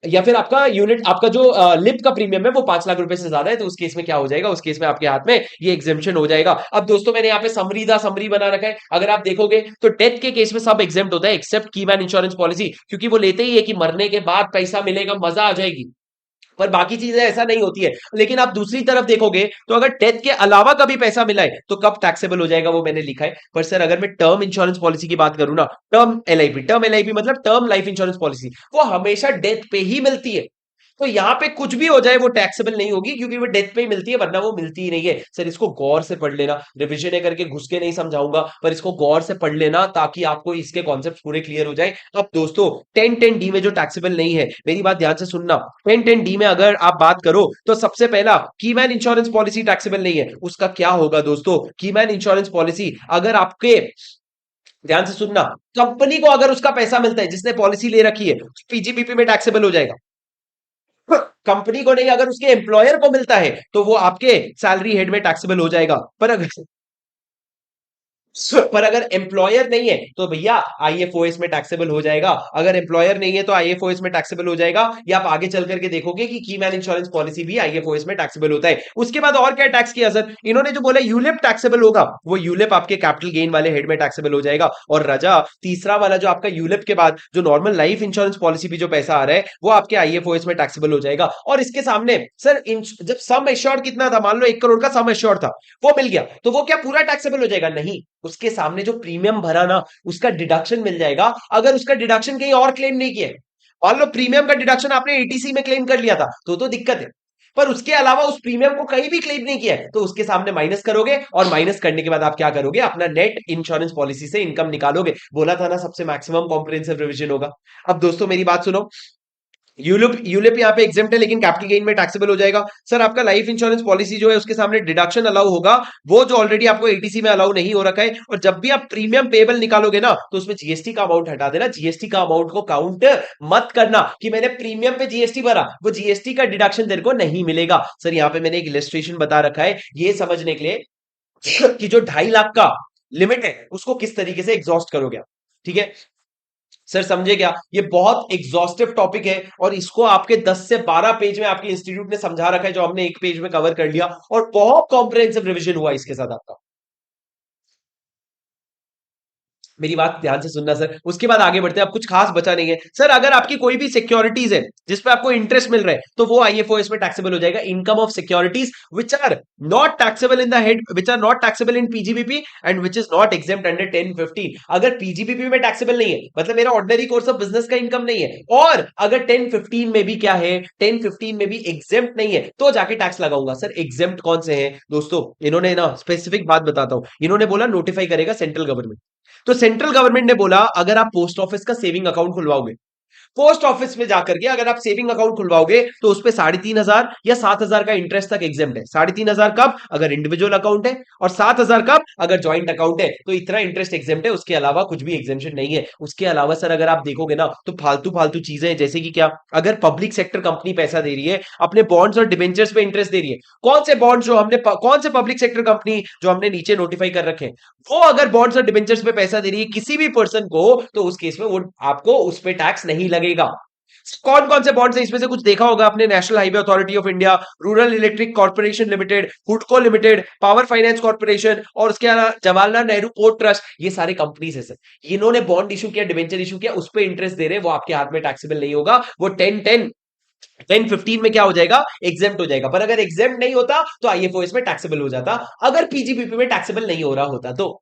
या फिर आपका यूनिट, आपका जो लिप का प्रीमियम है वो 5 लाख रुपए से ज्यादा है, तो उस केस में क्या हो जाएगा, उस केस में आपके हाथ में ये एग्जेम्पशन हो जाएगा। अब दोस्तों मैंने यहाँ पे समरी बना रखा है, अगर आप देखोगे तो डेथ के केस में सब एग्जेम्प्ट होता है एक्सेप्ट की मैन इंश्योरेंस पॉलिसी, क्योंकि वो लेते ही है कि मरने के बाद पैसा मिलेगा, मजा आ जाएगी, पर बाकी चीजें ऐसा नहीं होती है। लेकिन आप दूसरी तरफ देखोगे तो अगर डेथ के अलावा कभी पैसा मिला है तो कब टैक्सेबल हो जाएगा वो मैंने लिखा है। पर सर अगर मैं टर्म इंश्योरेंस पॉलिसी की बात करूं ना, टर्म एलआईपी मतलब टर्म लाइफ इंश्योरेंस पॉलिसी, वो हमेशा डेथ पे ही मिलती है, तो यहां पे कुछ भी हो जाए वो टैक्सेबल नहीं होगी, क्योंकि वो डेथ पे ही मिलती है, वरना वो मिलती ही नहीं है। सर इसको गौर से पढ़ लेना, रिविजन करके घुस के नहीं समझाऊंगा, पर इसको गौर से पढ़ लेना ताकि आपको इसके कॉन्सेप्ट पूरे क्लियर हो जाए। अब दोस्तों 1010 डी में जो टैक्सेबल नहीं है, मेरी बात ध्यान से सुनना, 1010 डी में अगर आप बात करो तो सबसे पहला कीमैन इंश्योरेंस पॉलिसी टैक्सेबल नहीं है। उसका क्या होगा दोस्तों, कीमैन इंश्योरेंस पॉलिसी अगर आपके, ध्यान से सुनना, कंपनी को अगर उसका पैसा मिलता है जिसने पॉलिसी ले रखी है, पीजीबीपी में टैक्सेबल हो जाएगा। कंपनी को नहीं, अगर उसके एम्प्लॉयर को मिलता है तो वो आपके सैलरी हेड में टैक्सेबल हो जाएगा। पर अगर एम्प्लॉयर नहीं है तो भैया आईएफओएस में टैक्सेबल हो जाएगा। अगर एम्प्लॉयर नहीं है तो आईएफओएस में टैक्सेबल हो जाएगा, या आप आगे चल करके देखोगे कि की मैन इंश्योरेंस पॉलिसी भी आईएफओएस में टैक्सेबल होता है। उसके बाद और क्या टैक्स किया सर, इन्होंने जो बोला यूलिप टैक्सेबल होगा, वो यूलिप आपके कैपिटल गेन वाले हेड में टैक्सेबल हो जाएगा। और राजा तीसरा वाला जो आपका यूलिप के बाद जो नॉर्मल लाइफ इंश्योरेंस पॉलिसी भी जो पैसा आ रहा है वो आपके आईएफओएस में टैक्सेबल हो जाएगा। और इसके सामने सर जब सम एश्योर्ड कितना था, मान लो 1 करोड़ का सम एश्योर्ड था, वो मिल गया, तो वो क्या पूरा टैक्सेबल हो जाएगा? नहीं, उसके सामने जो प्रीमियम भरा ना, उसका डिडक्शन मिल जाएगा। अगर उसका डिडक्शन कहीं और क्लेम नहीं किया है, मान लो प्रीमियम का डिडक्शन आपने एटीसी में क्लेम कर लिया था, तो दिक्कत है, पर उसके अलावा उस प्रीमियम को कहीं भी क्लेम नहीं किया है, तो उसके सामने माइनस करोगे, और माइनस करने के बाद आप क्या करोगे, अपना नेट इंश्योरेंस पॉलिसी से इनकम निकालोगे। बोला था ना सबसे मैक्सिमम कॉम्प्रिहेंसिव रिवीजन होगा। अब दोस्तों मेरी बात सुनो, यूलिप यूलिप यहाँ पे एग्जेम्प्ट है लेकिन कैपिटल गेन में टैक्सेबल हो जाएगा। सर आपका लाइफ इंश्योरेंस पॉलिसी जो है उसके सामने डिडक्शन अलाउ होगा, वो जो ऑलरेडी आपको एटीसी में अलाउ नहीं हो रखा है। और जब भी आप प्रीमियम पेबल निकालोगे ना, तो उसमें जीएसटी का अमाउंट हटा देना, जीएसटी का अमाउंट को काउंट मत करना कि मैंने प्रीमियम पे जीएसटी भरा, वो जीएसटी का डिडक्शन तेरे को नहीं मिलेगा। सर यहाँ पे मैंने एक इलस्ट्रेशन बता रखा है ये समझने के लिए कि जो 2.5 लाख का लिमिट है उसको किस तरीके से एग्जॉस्ट करोगे आप, ठीक है। सर समझे क्या, ये बहुत एग्जॉस्टिव टॉपिक है, और इसको आपके 10 से 12 पेज में आपके इंस्टीट्यूट ने समझा रखा है, जो हमने एक पेज में कवर कर लिया, और बहुत कॉम्प्रिहेंसिव रिवीजन हुआ इसके साथ आपका। मेरी बात ध्यान से सुनना सर, उसके बाद आगे बढ़ते हैं। अब कुछ खास बचा नहीं है सर, अगर आपकी कोई भी सिक्योरिटीज है जिसपे आपको इंटरेस्ट मिल रहा है, तो वो आईएफओएस में टैक्सेबल हो जाएगा। Income of securities which are not taxable in the head, which are not taxable in PGBP and which is not exempt under 1015। अगर पीजीबीपी में टैक्सेबल नहीं है, मतलब मेरा ऑर्डिनरी कोर्स ऑफ बिजनेस का इनकम नहीं है, और अगर 1015 में भी क्या है, 1015 में भी एग्जेम्प्ट नहीं है, तो जाके टैक्स लगाऊंगा। सर एग्जेम्प्ट कौन से हैं दोस्तों, इन्होंने ना स्पेसिफिक बात बताता हूं, इन्होंने बोला नोटिफाई करेगा सेंट्रल गवर्नमेंट। तो सेंट्रल गवर्नमेंट ने बोला अगर आप पोस्ट ऑफिस का सेविंग अकाउंट खुलवाओगे, पोस्ट ऑफिस में जाकर के अगर आप सेविंग अकाउंट खुलवाओगे, तो उस पे 3,500 या 7,000 का इंटरेस्ट तक एग्जेम्प्ट है। 3,500 कब, अगर इंडिविजुअल अकाउंट है, और 7,000 कब, अगर ज्वाइंट अकाउंट है। तो इतना इंटरेस्ट एग्जेम्प्ट है, उसके अलावा कुछ भी एग्जेम्पशन नहीं है। उसके अलावा सर अगर आप देखोगे ना, तो फालतू फालतू चीजें हैं, जैसे कि क्या, अगर पब्लिक सेक्टर कंपनी पैसा दे रही है, अपने बॉन्ड्स और डिबेंचर्स पे इंटरेस्ट दे रही है, कौन से बॉन्ड्स जो हमने, कौन से पब्लिक सेक्टर कंपनी जो हमने नीचे नोटिफाई कर रखे हैं, वो अगर बॉन्ड्स और डिबेंचर्स पे पैसा दे रही है किसी भी पर्सन को, तो उस केस में वो आपको उस पे टैक्स नहीं लगेगा। कौन कौन से बॉन्ड्स हैं इसमें से कुछ देखा होगा आपने, National Highway Authority of India, Rural Electric Corporation Limited, हुडको लिमिटेड, पावर फाइनेंस कॉर्पोरेशन, और उसके अलावा जवाहरलाल नेहरू पोर्ट ट्रस्ट, ये सारी कंपनीज है सर। इन्होंने बॉन्ड इशू किया, डिवेंचर इशू किया, उस पर इंटरेस्ट दे रहे हैं, वो आपके हाथ में टैक्सेबल नहीं होगा, वो 1015 में क्या हो जाएगा, एग्जेम्प्ट हो जाएगा। पर अगर एग्जेम्प्ट नहीं होता तो आईएफओएस में टैक्सेबल हो जाता, अगर पीजीबीपी में टैक्सेबल नहीं हो रहा होता तो।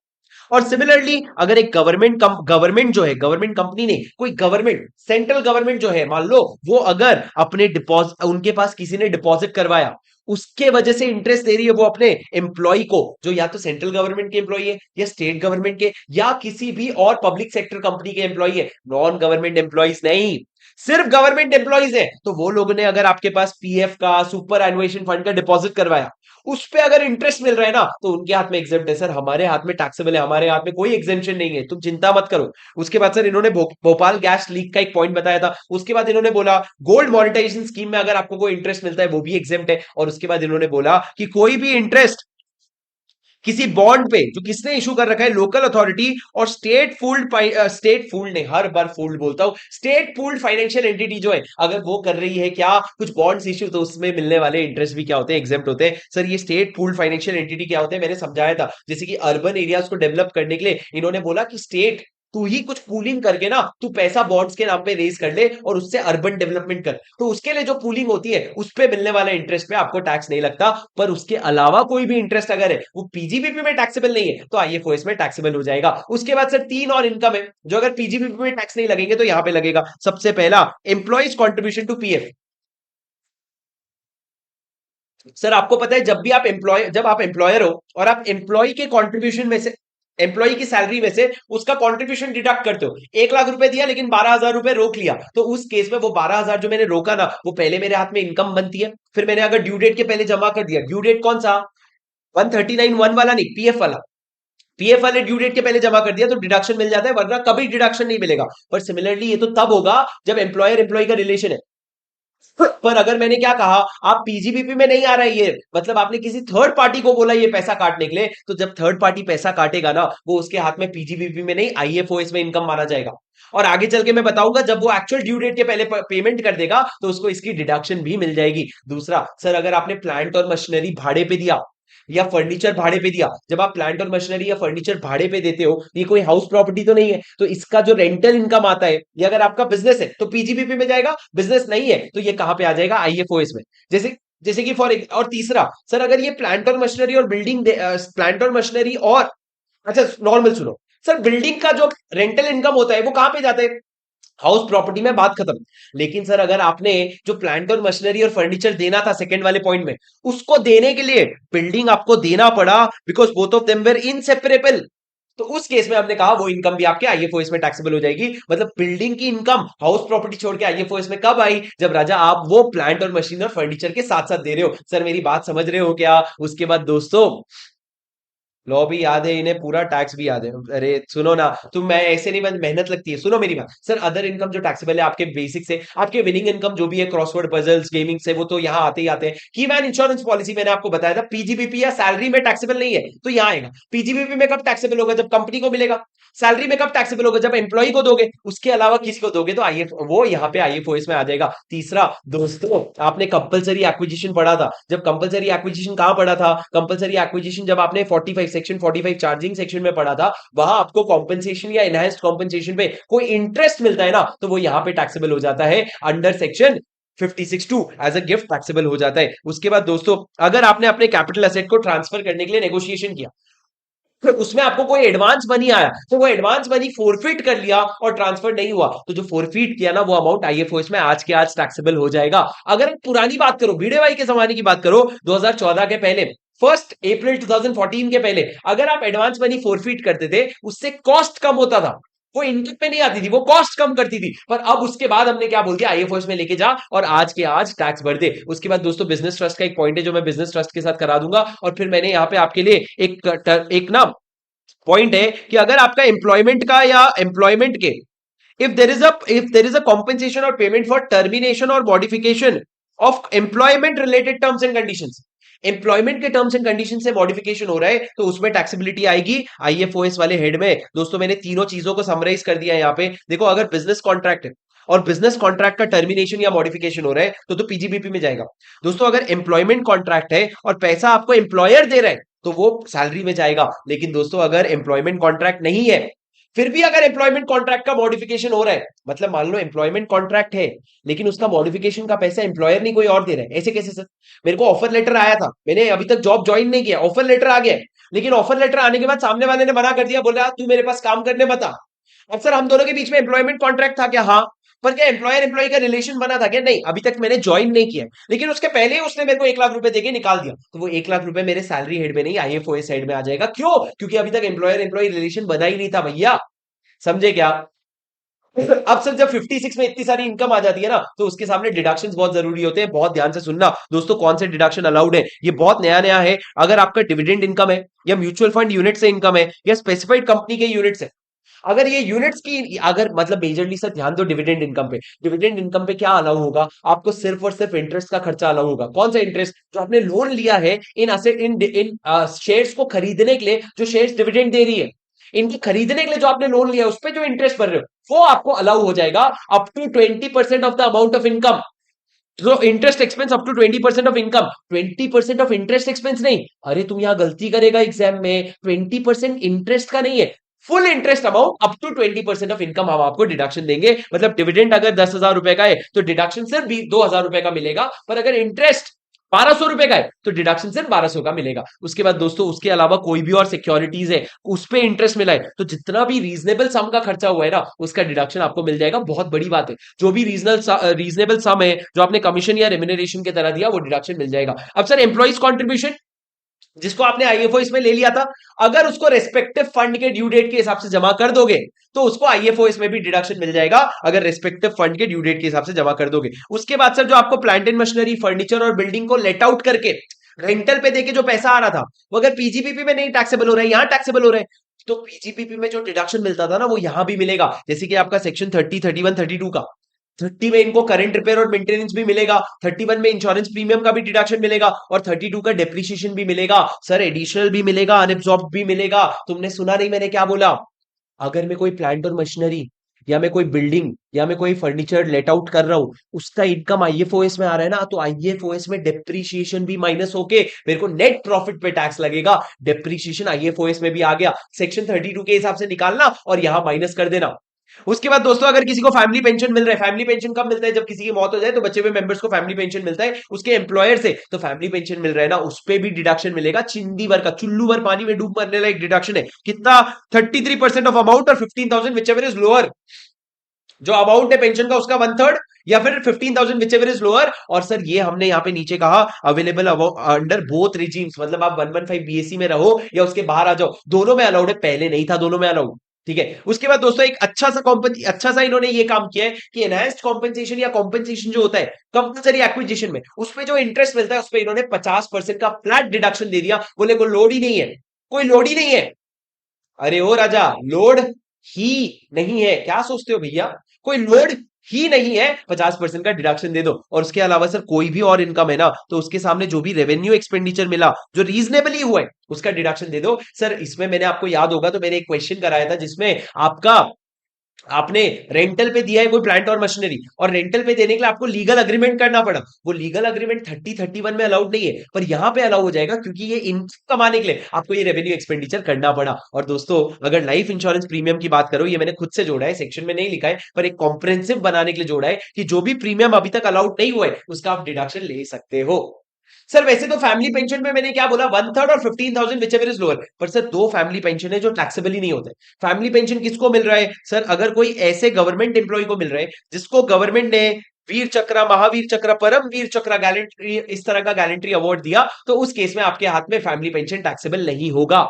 और सिमिलरली अगर एक गवर्नमेंट जो है, गवर्नमेंट कंपनी ने, कोई गवर्नमेंट, सेंट्रल गवर्नमेंट जो है, मान लो वो अगर अपने डिपॉजिट, उनके पास किसी ने डिपॉजिट करवाया, उसके वजह से इंटरेस्ट दे रही है वो अपने एम्प्लॉय को, जो या तो सेंट्रल गवर्नमेंट के एम्प्लॉय है, या स्टेट गवर्नमेंट के, या किसी भी और पब्लिक सेक्टर कंपनी के एम्प्लॉय है, नॉन गवर्नमेंट एम्प्लॉयज नहीं, सिर्फ गवर्नमेंट एम्प्लॉयज है, तो वो लोगों ने अगर आपके पास पीएफ का, सुपर एनुएशन फंड का डिपॉजिट करवाया, उस पे अगर इंटरेस्ट मिल रहा है ना तो उनके हाथ में एग्जेम्प्ट है। सर हमारे हाथ में टैक्सेबल है, हमारे हाथ में कोई एग्जेम्पशन नहीं है, तुम चिंता मत करो। उसके बाद सर इन्होंने भोपाल गैस लीक का एक पॉइंट बताया था। उसके बाद इन्होंने बोला गोल्ड मॉनिटाइजेशन स्कीम में अगर आपको कोई इंटरेस्ट मिलता है वो भी एग्जेम्प्ट है। और उसके बाद इन्होंने बोला कि कोई भी इंटरेस्ट किसी बॉन्ड पे जो किसने इशू कर रखा है, लोकल अथॉरिटी और स्टेट फूल्ड नहीं, हर बार फूल्ड बोलता हूं, स्टेट फूल्ड फाइनेंशियल एंटिटी जो है अगर वो कर रही है क्या कुछ बॉन्ड्स इश्यू, तो उसमें मिलने वाले इंटरेस्ट भी क्या होते हैं, एग्जेम्प्ट होते हैं। सर ये स्टेट फूल्ड फाइनेंशियल एंटिटी क्या होते हैं मैंने समझाया था। जैसे कि अर्बन एरियाज को डेवलप करने के लिए इन्होंने बोला कि स्टेट तू ही कुछ पूलिंग करके ना तू पैसा बॉन्ड्स के नाम पे रेज कर ले और उससे अर्बन डेवलपमेंट कर, तो उसके लिए जो पूलिंग होती है उस पे मिलने वाला इंटरेस्ट पे आपको टैक्स नहीं लगता। पर उसके अलावा कोई भी इंटरेस्ट अगर है वो पीजीबीपी में टैक्सेबल नहीं है तो आईएफओएस में टैक्सेबल हो जाएगा। उसके बाद सर तीन और इनकम है जो अगर पीजीबीपी में टैक्स नहीं लगेंगे तो यहां पे लगेगा। सबसे पहला employees contribution to PF. Sir आपको पता है जब आप एम्प्लॉयर हो और आप एम्प्लॉय के कंट्रीब्यूशन में से, एम्प्लॉय की सैलरी में से उसका कंट्रीब्यूशन डिडक्ट करते हो, 1 लाख रुपए दिया लेकिन 12,000 रुपए रोक लिया, तो उस केस में वो 12,000 जो मैंने रोका ना वो पहले मेरे हाथ में इनकम बनती है। फिर मैंने अगर ड्यू डेट के पहले जमा कर दिया, ड्यू डेट कौन सा, 139(1) वाला नहीं, पीएफ वाला, पीएफ वाले ड्यू डेट के पहले जमा कर दिया तो डिडक्शन मिल जाता है, वरना कभी डिडक्शन नहीं मिलेगा। पर सिमिलरली ये तो तब होगा जब एम्प्लॉयर एम्प्लॉय का रिलेशन है। पर अगर मैंने क्या कहा, आप पीजीबीपी में नहीं आ रहा है ये, मतलब आपने किसी थर्ड पार्टी को बोला ये पैसा काटने के लिए, तो जब थर्ड पार्टी पैसा काटेगा ना वो उसके हाथ में पीजीबीपी में नहीं आईएफओएस में इनकम माना जाएगा। और आगे चल के मैं बताऊंगा जब वो एक्चुअल ड्यू डेट के पहले पेमेंट कर देगा तो उसको इसकी डिडक्शन भी मिल जाएगी। दूसरा सर अगर आपने प्लांट और मशीनरी भाड़े पे दिया या फर्नीचर भाड़े पे दिया, जब आप प्लांट और मशीनरी या फर्नीचर भाड़े पे देते हो ये कोई हाउस प्रॉपर्टी तो नहीं है, तो इसका जो रेंटल इनकम आता है ये अगर आपका बिजनेस है तो पीजीबीपी में जाएगा, बिजनेस नहीं है तो ये कहां पे आ जाएगा, आईएफओएस में। जैसे जैसे कि और तीसरा सर अगर ये प्लांट और मशीनरी और प्लांट और मशीनरी और, अच्छा नॉर्मल सुनो, सर बिल्डिंग का जो रेंटल इनकम होता है वो कहां पे जाता है, हाउस प्रॉपर्टी में, बात खत्म। लेकिन सर अगर आपने जो प्लांट और मशीनरी और फर्नीचर देना था सेकंड वाले पॉइंट में, उसको देने के लिए बिल्डिंग आपको देना पड़ा because both of them were inseparable, तो उस केस में हमने कहा वो इनकम भी आपके आईएफओएस में टैक्सेबल हो जाएगी। मतलब बिल्डिंग की इनकम हाउस प्रॉपर्टी छोड़ के आईएफओएस में कब आई, जब राजा आप वो प्लांट और मशीन और फर्नीचर के साथ साथ दे रहे हो। सर मेरी बात समझ रहे हो क्या। उसके बाद दोस्तों लॉ भी याद है इन्हें, पूरा टैक्स भी याद है। अरे सुनो ना तुम, मैं ऐसे नहीं, मेहनत लगती है, सुनो मेरी बात। सर अदर इनकम जो टैक्सेबल है आपके बेसिक से, आपके विनिंग इनकम जो भी है, क्रॉसवर्ड पजल्स गेमिंग से, वो तो यहाँ आते ही आते हैं। की मैन इंश्योरेंस पॉलिसी मैंने आपको बताया था पीजीबीपी या सैलरी में टैक्सेबल नहीं है तो यहाँ आएगा। पीजीबीपी में कब टैक्सेबल होगा, जब कंपनी को मिलेगा। सैलरी में कब टैक्सेबल होगा, जब एम्प्लॉय को दोगे। उसके अलावा किसी को दोगे तो आईएफ वो यहाँ पे आईएफओएस में आ जाएगा। तीसरा दोस्तों आपने कंपलसरी एक्विजिशन पढ़ा था, जब कंपलसरी एक्विजिशन कहां पढ़ा था, कंपलसरी एक्विजिशन जब आपने 45 सेक्शन 45 चार्जिंग सेक्शन में पढ़ा था, वहां आपको कॉम्पेंसेशन या इनहेंस्ड कॉम्पेंसेशन पे कोई इंटरेस्ट मिलता है ना तो वो यहां पे टैक्सेबल हो जाता है under section 56(2) as a gift taxable हो जाता है। उसके बाद दोस्तों अगर आपने अपने कैपिटल एसेट को ट्रांसफर करने के लिए नेगोशिएशन किया, तो उसमें आपको कोई एडवांस मनी आया तो वो एडवांस मनी फोरफिट कर लिया और ट्रांसफर नहीं हुआ, तो जो फोरफिट किया ना वो अमाउंट आईएफओएस में आज के आज टैक्सेबल हो जाएगा। अगर पुरानी बात करो, भिड़े भाई के जमाने की बात करो, 2014 के पहले, 1 अप्रैल 2014 के पहले अगर आप एडवांस मनी फोरफिट करते थे उससे कॉस्ट कम होता था, वो इनकम पे नहीं आती थी, वो कॉस्ट कम करती थी। पर अब उसके बाद हमने क्या बोल दिया, आईएफओएस में लेके जा और आज के आज टैक्स भर दे। उसके बाद दोस्तों बिजनेस ट्रस्ट का एक पॉइंट है जो मैं बिजनेस ट्रस्ट के साथ करा दूंगा, और फिर मैंने यहाँ पे आपके लिए एक ना पॉइंट है कि अगर आपका एम्प्लॉयमेंट का या एम्प्लॉयमेंट के, if there is a compensation और पेमेंट फॉर टर्मिनेशन और modification of employment related terms and conditions, employment के टर्म्स एंड कंडीशन से मॉडिफिकेशन हो रहा है तो उसमें टैक्सेबिलिटी आएगी आईएफओएस वाले हेड में। दोस्तों मैंने तीनों चीजों को समराइज कर दिया है यहाँ पे। देखो अगर बिजनेस कॉन्ट्रैक्ट है और बिजनेस कॉन्ट्रैक्ट का टर्मिनेशन या मॉडिफिकेशन हो रहा है तो पीजीबीपी में जाएगा। दोस्तों अगर एम्प्लॉयमेंट कॉन्ट्रैक्ट है और पैसा आपको एम्प्लॉयर दे रहा है तो वो सैलरी में जाएगा। लेकिन दोस्तों अगर एम्प्लॉयमेंट कॉन्ट्रैक्ट नहीं है, फिर भी अगर एम्प्लॉयमेंट कॉन्ट्रैक्ट का मॉडिफिकेशन हो रहा है, मतलब मान लो एम्प्लॉयमेंट कॉन्ट्रैक्ट है लेकिन उसका मॉडिफिकेशन का पैसा एम्प्लॉयर नहीं कोई और दे रहा है, ऐसे कैसे सर। मेरे को ऑफर लेटर आया था, मैंने अभी तक जॉब ज्वाइन नहीं किया, ऑफर लेटर आ गया, लेकिन ऑफर लेटर आने के बाद सामने वाले ने मना कर दिया, बोला तू मेरे पास काम करने मत आ। अब सर हम दोनों के बीच में एम्प्लॉयमेंट कॉन्ट्रैक्ट था क्या, हाँ। पर क्या एम्प्लॉयर एम्प्लॉय का रिलेशन बना था क्या, नहीं, अभी तक मैंने ज्वाइन नहीं किया, लेकिन उसके पहले ही उसने मेरे को 1 लाख रुपए देके निकाल दिया, तो वो 1 लाख रुपए मेरे सैलरी हेड में नहीं आईएफओएस हेड में आ जाएगा। क्यों, क्योंकि अभी तक एम्प्लॉयर एम्प्लॉय रिलेशन बना ही नहीं था भैया, समझे क्या। अब सर जब 56 में इतनी सारी इनकम आ जाती है ना, तो उसके सामने डिडक्शंस बहुत जरूरी होते हैं। बहुत ध्यान से सुनना दोस्तों, कौन से डिडक्शन अलाउड है, ये बहुत नया नया है। अगर आपका डिविडेंड इनकम है, या म्यूचुअल फंड यूनिट से इनकम है, या स्पेसिफाइड कंपनी के यूनिट्स है, अगर ये यूनिट्स की अगर मतलब मेजरली सर ध्यान दो डिविडेंड इनकम पे। डिविडेंड इनकम पे क्या अलाउ होगा आपको? सिर्फ और सिर्फ इंटरेस्ट का खर्चा अलाउ होगा। कौन सा इंटरेस्ट? जो आपने लोन लिया है इन असेट इन शेयर्स को खरीदने के लिए, जो शेयर्स डिविडेंड दे रही है, इनके खरीदने के लिए जो आपने लोन लिया है उस पे जो इंटरेस्ट भर रहे हो, वो आपको अलाउ हो जाएगा up to 20% of the amount of income. जो interest expense up to 20% of income, 20% of interest expense नहीं। अरे तुम यहां गलती करेगा एग्जाम में, 20% इंटरेस्ट का नहीं है, full interest amount up to 20% of income हम आपको डिडक्शन देंगे। मतलब डिविडेंड अगर 10,000 रुपए का है तो डिडक्शन सिर्फ 2,000 रुपए का मिलेगा, पर अगर इंटरेस्ट 1,200 रुपए का है तो डिडक्शन सिर्फ 1,200 का मिलेगा। उसके बाद दोस्तों उसके अलावा कोई भी और सिक्योरिटीज है उस पे इंटरेस्ट मिला है, तो जितना भी रीजनेबल सम का खर्चा हुआ है ना, उसका डिडक्शन आपको मिल जाएगा। बहुत बड़ी बात है, जो भी रीजनेबल सम है जो आपने कमीशन या रेम्यूनरेशन की तरह दिया, वो डिडक्शन मिल जाएगा। अब सर एम्प्लॉइज कॉन्ट्रीब्यूशन, जिसको आपने आईएफओ इसमें ले लिया था, अगर उसको रेस्पेक्टिव फंड के ड्यू डेट के हिसाब से जमा कर दोगे तो उसको आईएफओ इसमें भी डिडक्शन मिल जाएगा, अगर रेस्पेक्टिव फंड के ड्यू डेट के हिसाब से जमा कर दोगे। उसके बाद सर जो आपको प्लांट एंड मशीनरी, फर्नीचर और बिल्डिंग को लेट आउट करके रेंटल पे देके जो पैसा आ रहा था, वो अगर पीजीपीपी में नहीं टैक्सेबल हो रहा है, यहां टैक्सेबल हो रहा है, तो पीजीपीपी में जो डिडक्शन मिलता था ना, वो यहां भी मिलेगा। जैसे कि आपका सेक्शन 30, 31, 32 का, 30 में इनको करंट रिपेयर और मेंटेनेंस भी मिलेगा, 31 में इंश्योरेंस प्रीमियम का भी डिडक्शन मिलेगा, और 32 का डेप्रिसिएशन भी मिलेगा। सर एडिशनल भी मिलेगा, अनएब्सॉर्ब भी मिलेगा। तुमने सुना नहीं मैंने क्या बोला? अगर मैं कोई प्लांट और मशीनरी, या मैं कोई बिल्डिंग, या मैं कोई फर्नीचर लेट आउट कर रहा हूं, उसका इनकम आईएफओएस में आ रहा है ना, तो आईएफओएस में डेप्रिसिएशन भी माइनस होके मेरे को नेट प्रॉफिट पे टैक्स लगेगा। डेप्रिसिएशन आईएफओएस में भी आ गया, सेक्शन 32 के हिसाब से निकालना और यहां माइनस कर देना। उसके बाद दोस्तों अगर किसी को फैमिली पेंशन मिल रहा है, फैमिली पेंशन कब मिलता है? जब किसी की मौत हो जाए तो बचे हुए मेंबर्स को फैमिली पेंशन मिलता है उसके एम्प्लॉयर से, तो फैमिली पेंशन मिल रहा है ना, उस पे भी डिडक्शन मिलेगा। चिंदी भर का, चुल्लू भर पानी में डूब मरने लायक डिडक्शन है। कितना? 33% ऑफ अमाउंट, और 15,000 विच एवर इज लोअर। जो अमाउंट है पेंशन का उसका 1/3, या फिर 15,000 विच एवर इज लोअर। और सर ये हमने यहाँ पे नीचे कहा अवेलेबल अंडर बोथ रिजीम्स, मतलब आप 115 बीएससी में रहो या उसके बाहर आ जाओ, दोनों में अलाउड है। पहले नहीं था, दोनों में अलाउड। ठीक है। उसके बाद दोस्तों एक अच्छा सा इन्होंने ये काम किया है कि एनहांस्ड कॉम्पेंसेशन या कॉम्पेंसेशन जो होता है कंपल्सरी एक्विजिशन में, उसमें जो इंटरेस्ट मिलता है उस पर इन्होंने 50% का फ्लैट डिडक्शन दे दिया। बोले कोई लोड ही नहीं है, कोई लोड ही नहीं है। अरे ओ राजा, लोड ही नहीं है, क्या सोचते हो भैया? कोई लोड ही नहीं है, 50% का डिडक्शन दे दो। और उसके अलावा सर कोई भी और इनकम है ना, तो उसके सामने जो भी रेवेन्यू एक्सपेंडिचर मिला जो रीजनेबली हुआ है उसका डिडक्शन दे दो। सर इसमें मैंने आपको याद होगा तो मैंने एक क्वेश्चन कराया था जिसमें आपका, आपने रेंटल पे दिया है कोई प्लांट और मशीनरी, और रेंटल पे देने के लिए आपको लीगल अग्रीमेंट करना पड़ा। वो लीगल अग्रीमेंट 30, 31 में अलाउड नहीं है, पर यहां पे अलाउ हो जाएगा क्योंकि ये इनकम कमाने के लिए आपको ये रेवेन्यू एक्सपेंडिचर करना पड़ा। और दोस्तों अगर लाइफ इंश्योरेंस प्रीमियम की बात करो, ये मैंने खुद से जोड़ा है, सेक्शन में नहीं लिखा है, पर एक कॉम्प्रिहेंसिव बनाने के लिए जोड़ा है कि जो भी प्रीमियम अभी तक अलाउड नहीं हुआ है उसका आप डिडक्शन ले सकते हो। सर वैसे तो फैमिली पेंशन में मैंने क्या बोला, 1/3 और 15,000 विच एवर इज लोअर, पर सर दो फैमिली पेंशन है जो टैक्सेबल ही नहीं होते। फैमिली पेंशन किसको मिल रहा है सर? अगर कोई ऐसे गवर्नमेंट एम्प्लॉय को मिल रहा है जिसको गवर्नमेंट ने वीर चक्र, महावीर चक्र, परम वीर चक्र, गैलेंट्री, इस तरह का गैलेंट्री अवार्ड दिया, तो उस केस में आपके हाथ में फैमिली पेंशन टैक्सेबल नहीं होगा।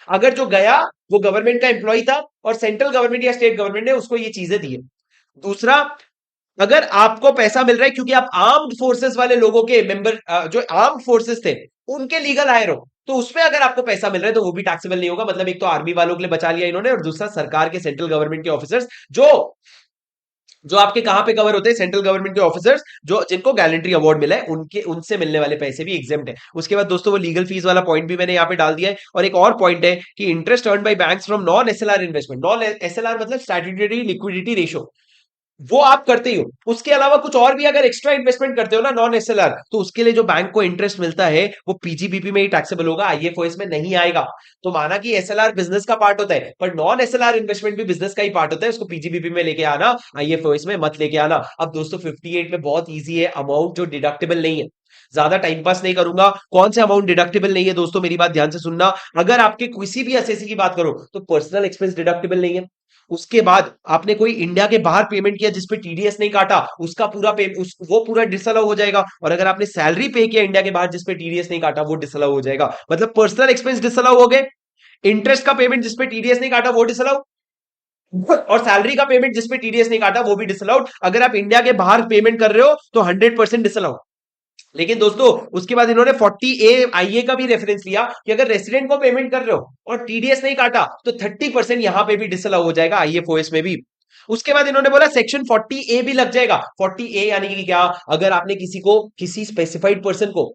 अगर जो गया वो गवर्नमेंट का एम्प्लॉय था और सेंट्रल गवर्नमेंट या स्टेट गवर्नमेंट ने उसको ये चीजें दी है। दूसरा, अगर आपको पैसा मिल रहा है क्योंकि आप आर्म्ड फोर्सेस वाले लोगों के मेंबर, जो आर्म्ड फोर्सेस थे उनके लीगल हायर हो, तो उसमें अगर आपको पैसा मिल रहा है तो वो भी टैक्सेबल नहीं होगा। मतलब एक तो आर्मी वालों के लिए बचा लिया इन्होंने, और दूसरा सरकार के, सेंट्रल गवर्नमेंट के ऑफिसर्स, जो जो आपके कहां पे कवर होते हैं, सेंट्रल गवर्नमेंट के ऑफिसर्स जो जिनको गैलेंट्री अवार्ड मिला है, उनके उनसे मिलने वाले पैसे भी एग्जेम्प्ट है। उसके बाद दोस्तों वो लीगल फीस वाला पॉइंट भी मैंने यहाँ पे डाल दिया है। और एक और पॉइंट है कि interest earn by banks from non SLR investment, non SLR मतलब स्टैट्यूटरी लिक्विडिटी रेशो, वो आप करते ही हो। उसके अलावा कुछ और भी अगर एक्स्ट्रा इन्वेस्टमेंट करते हो ना नॉन एसएलआर, तो उसके लिए जो बैंक को इंटरेस्ट मिलता है वो पीजीबीपी में ही टैक्सेबल होगा, आईएफओएस में नहीं आएगा। तो माना कि एसएलआर बिजनेस का पार्ट होता है, पर नॉन एसएलआर इन्वेस्टमेंट भी बिजनेस का ही पार्ट होता है, उसको पीजीबीपी में लेके आना, आईएफओएस में मत लेके आना। अब दोस्तों 58 में बहुत ईजी है अमाउंट जो डिडक्टेबल नहीं है। ज्यादा टाइम पास नहीं करूंगा, कौन से अमाउंट डिडक्टेबल नहीं है दोस्तों, मेरी बात ध्यान से सुनना। अगर आपके किसी भी एसएससी की बात करो तो पर्सनल एक्सपेंस डिडक्टेबल नहीं है। उसके बाद आपने कोई इंडिया के बाहर पेमेंट किया जिसपे टीडीएस नहीं काटा, उसका पूरा वो पूरा डिसअलाउ हो जाएगा। और अगर आपने सैलरी पे किया इंडिया के बाहर जिसपे टीडीएस नहीं काटा, वो डिसअलाउ हो जाएगा। मतलब पर्सनल एक्सपेंस डिसअलाउ हो गए, इंटरेस्ट का पेमेंट जिसपे टीडीएस नहीं काटा वो डिसअलाउ, और सैलरी का पेमेंट जिसपे टीडीएस नहीं काटा वो भी डिसअलाउड। अगर आप इंडिया के बाहर पेमेंट कर रहे हो तो 100% डिसअलाउड। लेकिन दोस्तों उसके बाद इन्होंने 40A आईए का भी रेफरेंस लिया कि अगर रेसिडेंट को पेमेंट कर रहे हो और टीडीएस नहीं काटा तो 30% यहां पे भी डिसअलाउ हो जाएगा आईएफओएस में भी। उसके बाद इन्होंने बोला सेक्शन 40A भी लग जाएगा। 40A यानी कि क्या, अगर आपने किसी को, किसी स्पेसिफाइड पर्सन को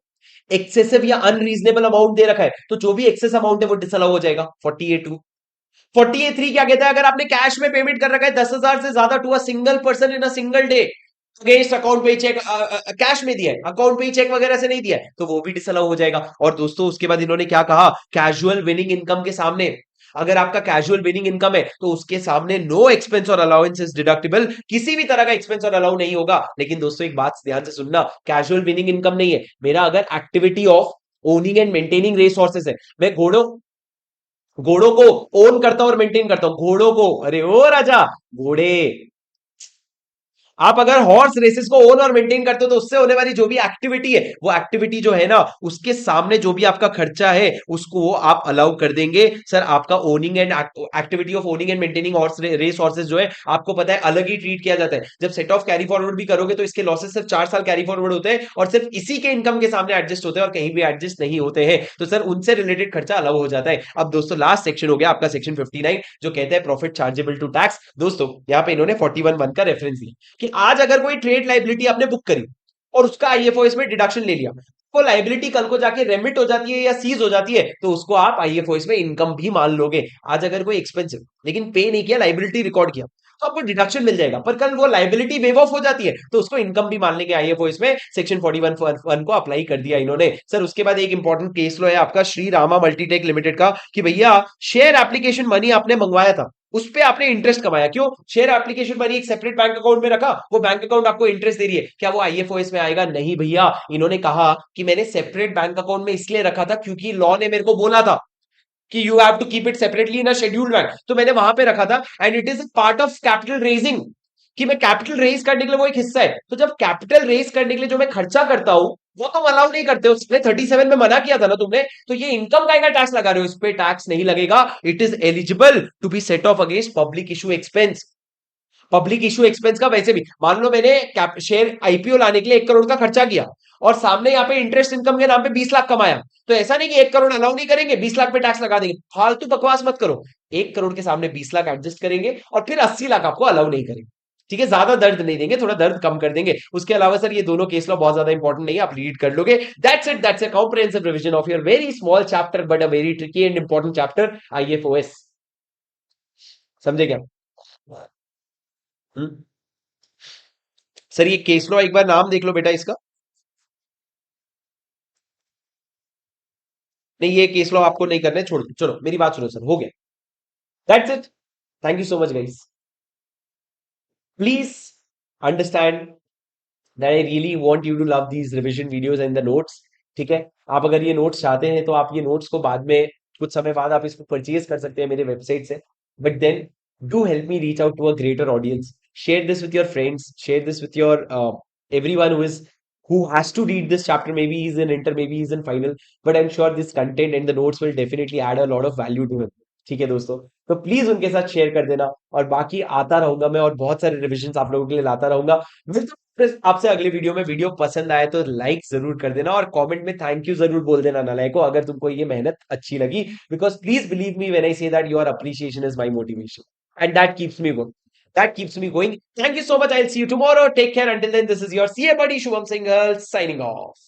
एक्सेसिव या अनरीजनेबल अमाउंट दे रखा है तो जो भी एक्सेस अमाउंट है वो डिसअलाउ हो जाएगा। 40A2। 40A3 क्या कहता है, अगर आपने कैश में पेमेंट कर रखा है 10,000 से ज्यादा to a single person in a single day, against account pay cheque, cash में दिया है, अकाउंट पे चेक वगैरह से नहीं दिया है, तो वो भी डिसअलाउ हो जाएगा। और दोस्तों उसके बाद इन्होंने क्या कहा, कैजुअल विनिंग इनकम के सामने, अगर आपका कैजुअल विनिंग इनकम है तो उसके सामने नो एक्सपेंस और अलाउंस इज डिडक्टिबल, किसी भी तरह का एक्सपेंस और अलाउ नहीं होगा। लेकिन दोस्तों एक बात ध्यान से सुनना, कैजुअल विनिंग इनकम नहीं है मेरा, अगर activity of owning and maintaining race horses है, मैं घोड़ों घोड़ों को ओन करता हूं और मेंटेन करता हूं, घोड़ों को, अरे ओ राजा, घोड़े। आप अगर हॉर्स रेसेस को ओन और मेंटेन करते हो तो उससे होने वाली जो भी एक्टिविटी है, वो एक्टिविटी जो है ना, उसके सामने जो भी आपका खर्चा है उसको वो आप अलाउ कर देंगे। सर आपका owning and activity of owning and maintaining horse race horses जो है, आपको पता है अलग ही ट्रीट किया जाता है। जब सेट ऑफ कैरी फॉरवर्ड भी करोगे तो इसके लॉसेस सिर्फ 4 साल कैरी फॉरवर्ड होते हैं और सिर्फ इसी के इनकम के सामने एडजस्ट होते हैं और कहीं भी एडजस्ट नहीं होते हैं, तो सर उनसे रिलेटेड खर्चा अलाउ हो जाता है। अब दोस्तों लास्ट सेक्शन हो गया आपका सेक्शन 59, जो कहता है प्रॉफिट चार्जेबल टू टैक्स। दोस्तों यहां पे इन्होंने 41(1) का रेफरेंस दिया कि आज अगर कोई ट्रेड लाइबिलिटी आपने बुक करी और उसका आईएफओएस में डिडक्शन ले लिया, वो लाइबिलिटी कल को जाके रेमिट हो जाती है या सीज हो जाती है तो उसको आप आईएफओएस में इनकम भी मान लोगे। आज अगर कोई एक्सपेंसिव लेकिन पे नहीं किया, लाइबिलिटी रिकॉर्ड किया, तो आपको डिडक्शन मिल जाएगा, पर कल वो लाइबिलिटी वेव ऑफ हो जाती है तो उसको इनकम भी मान लेंगे। आईएफओएस में सेक्शन 41(1) को अप्लाई कर दिया इन्होंने। सर उसके बाद एक इंपॉर्टेंट केस लो है आपका श्री रामा मल्टीटेक लिमिटेड का, कि भैया शेयर एप्लीकेशन मनी आपने मंगवाया था, उस पे आपने इंटरेस्ट कमाया, क्यों? शेयर एप्लीकेशन मनी एक सेपरेट बैंक अकाउंट में रखा, वो बैंक अकाउंट आपको इंटरेस्ट दे रही है, क्या वो आईएफओएस में आएगा? नहीं भैया। इन्होंने कहा कि मैंने सेपरेट बैंक अकाउंट में इसलिए रखा था क्योंकि लॉ ने मेरे को बोला था कि you have to keep it separately in a scheduled bank, तो मैंने वहां पे रखा था। And it is part of capital raising, कि मैं कैपिटल रेज करने के लिए वो एक हिस्सा है, तो जब कैपिटल रेज करने के लिए जो मैं खर्चा करता हूं वो तुम अलाउ नहीं करते हो, उसने 37 में मना किया था ना तुमने, तो ये इनकम का टैक्स लगा रहे हो, इस पे टैक्स नहीं लगेगा। It is eligible to be set off against public issue expense. Public issue expense का वैसे भी मान लो मैंने शेयर आईपीओ लाने के लिए 1 करोड़ का खर्चा किया और सामने यहाँ पे इंटरेस्ट इनकम के नाम पे 20 लाख कमाया, तो ऐसा नहीं कि 1 करोड़ अलाउ नहीं करेंगे, 20 लाख पे टैक्स लगा देंगे, फालतू बकवास मत करो। 1 करोड़ के सामने 20 लाख एडजस्ट करेंगे और फिर 80 लाख आपको अलाउ नहीं करेंगे। ठीक है, ज्यादा दर्द नहीं देंगे, थोड़ा दर्द कम कर देंगे। उसके अलावा सर ये दोनों केस लॉ बहुत ज्यादा इंपॉर्टेंट नहीं है, आप रीड कर लोगे। That's it, that's a comprehensive revision of your very small chapter but a very tricky and important chapter, IFOS. समझे क्या? हम्म। सर ये केस लॉ एक बार नाम देख लो बेटा इसका। नहीं ये केस लॉ आपको नहीं करना है, छोड़ दो, चलो मेरी बात सुनो सर, हो गया। That's it. Thank you so much guys. Please understand that I really want you to love these revision videos and the notes. ठीक है, आप अगर ये नोट्स चाहते हैं तो आप ये नोट्स को बाद में, कुछ समय बाद आप इसको परचेज कर सकते हैं मेरे वेबसाइट से। But then do help me reach out to a greater audience, share this with your friends, share this with your everyone who has to read this chapter. Maybe he's in inter, maybe he's in final, but I'm sure this content and the notes will definitely add a lot of value to him. ठीक है दोस्तों, तो please उनके साथ share कर देना। और बाकी आता रहूंगा मैं और बहुत सारे रिविजन आप लोगों के लिए लाता रहूंगा। मिलता हूं फिर आपसे अगले वीडियो में। वीडियो पसंद आए तो लाइक जरूर कर देना और कमेंट में थैंक यू जरूर बोल देना नालायको, अगर तुमको ये मेहनत अच्छी लगी। Because please believe me when I say that your appreciation is my motivation and that keeps me going, that keeps me going. Thank you so much. I'll see you tomorrow. Take care. Until then, this is your CA buddy Shubham Singhal signing off.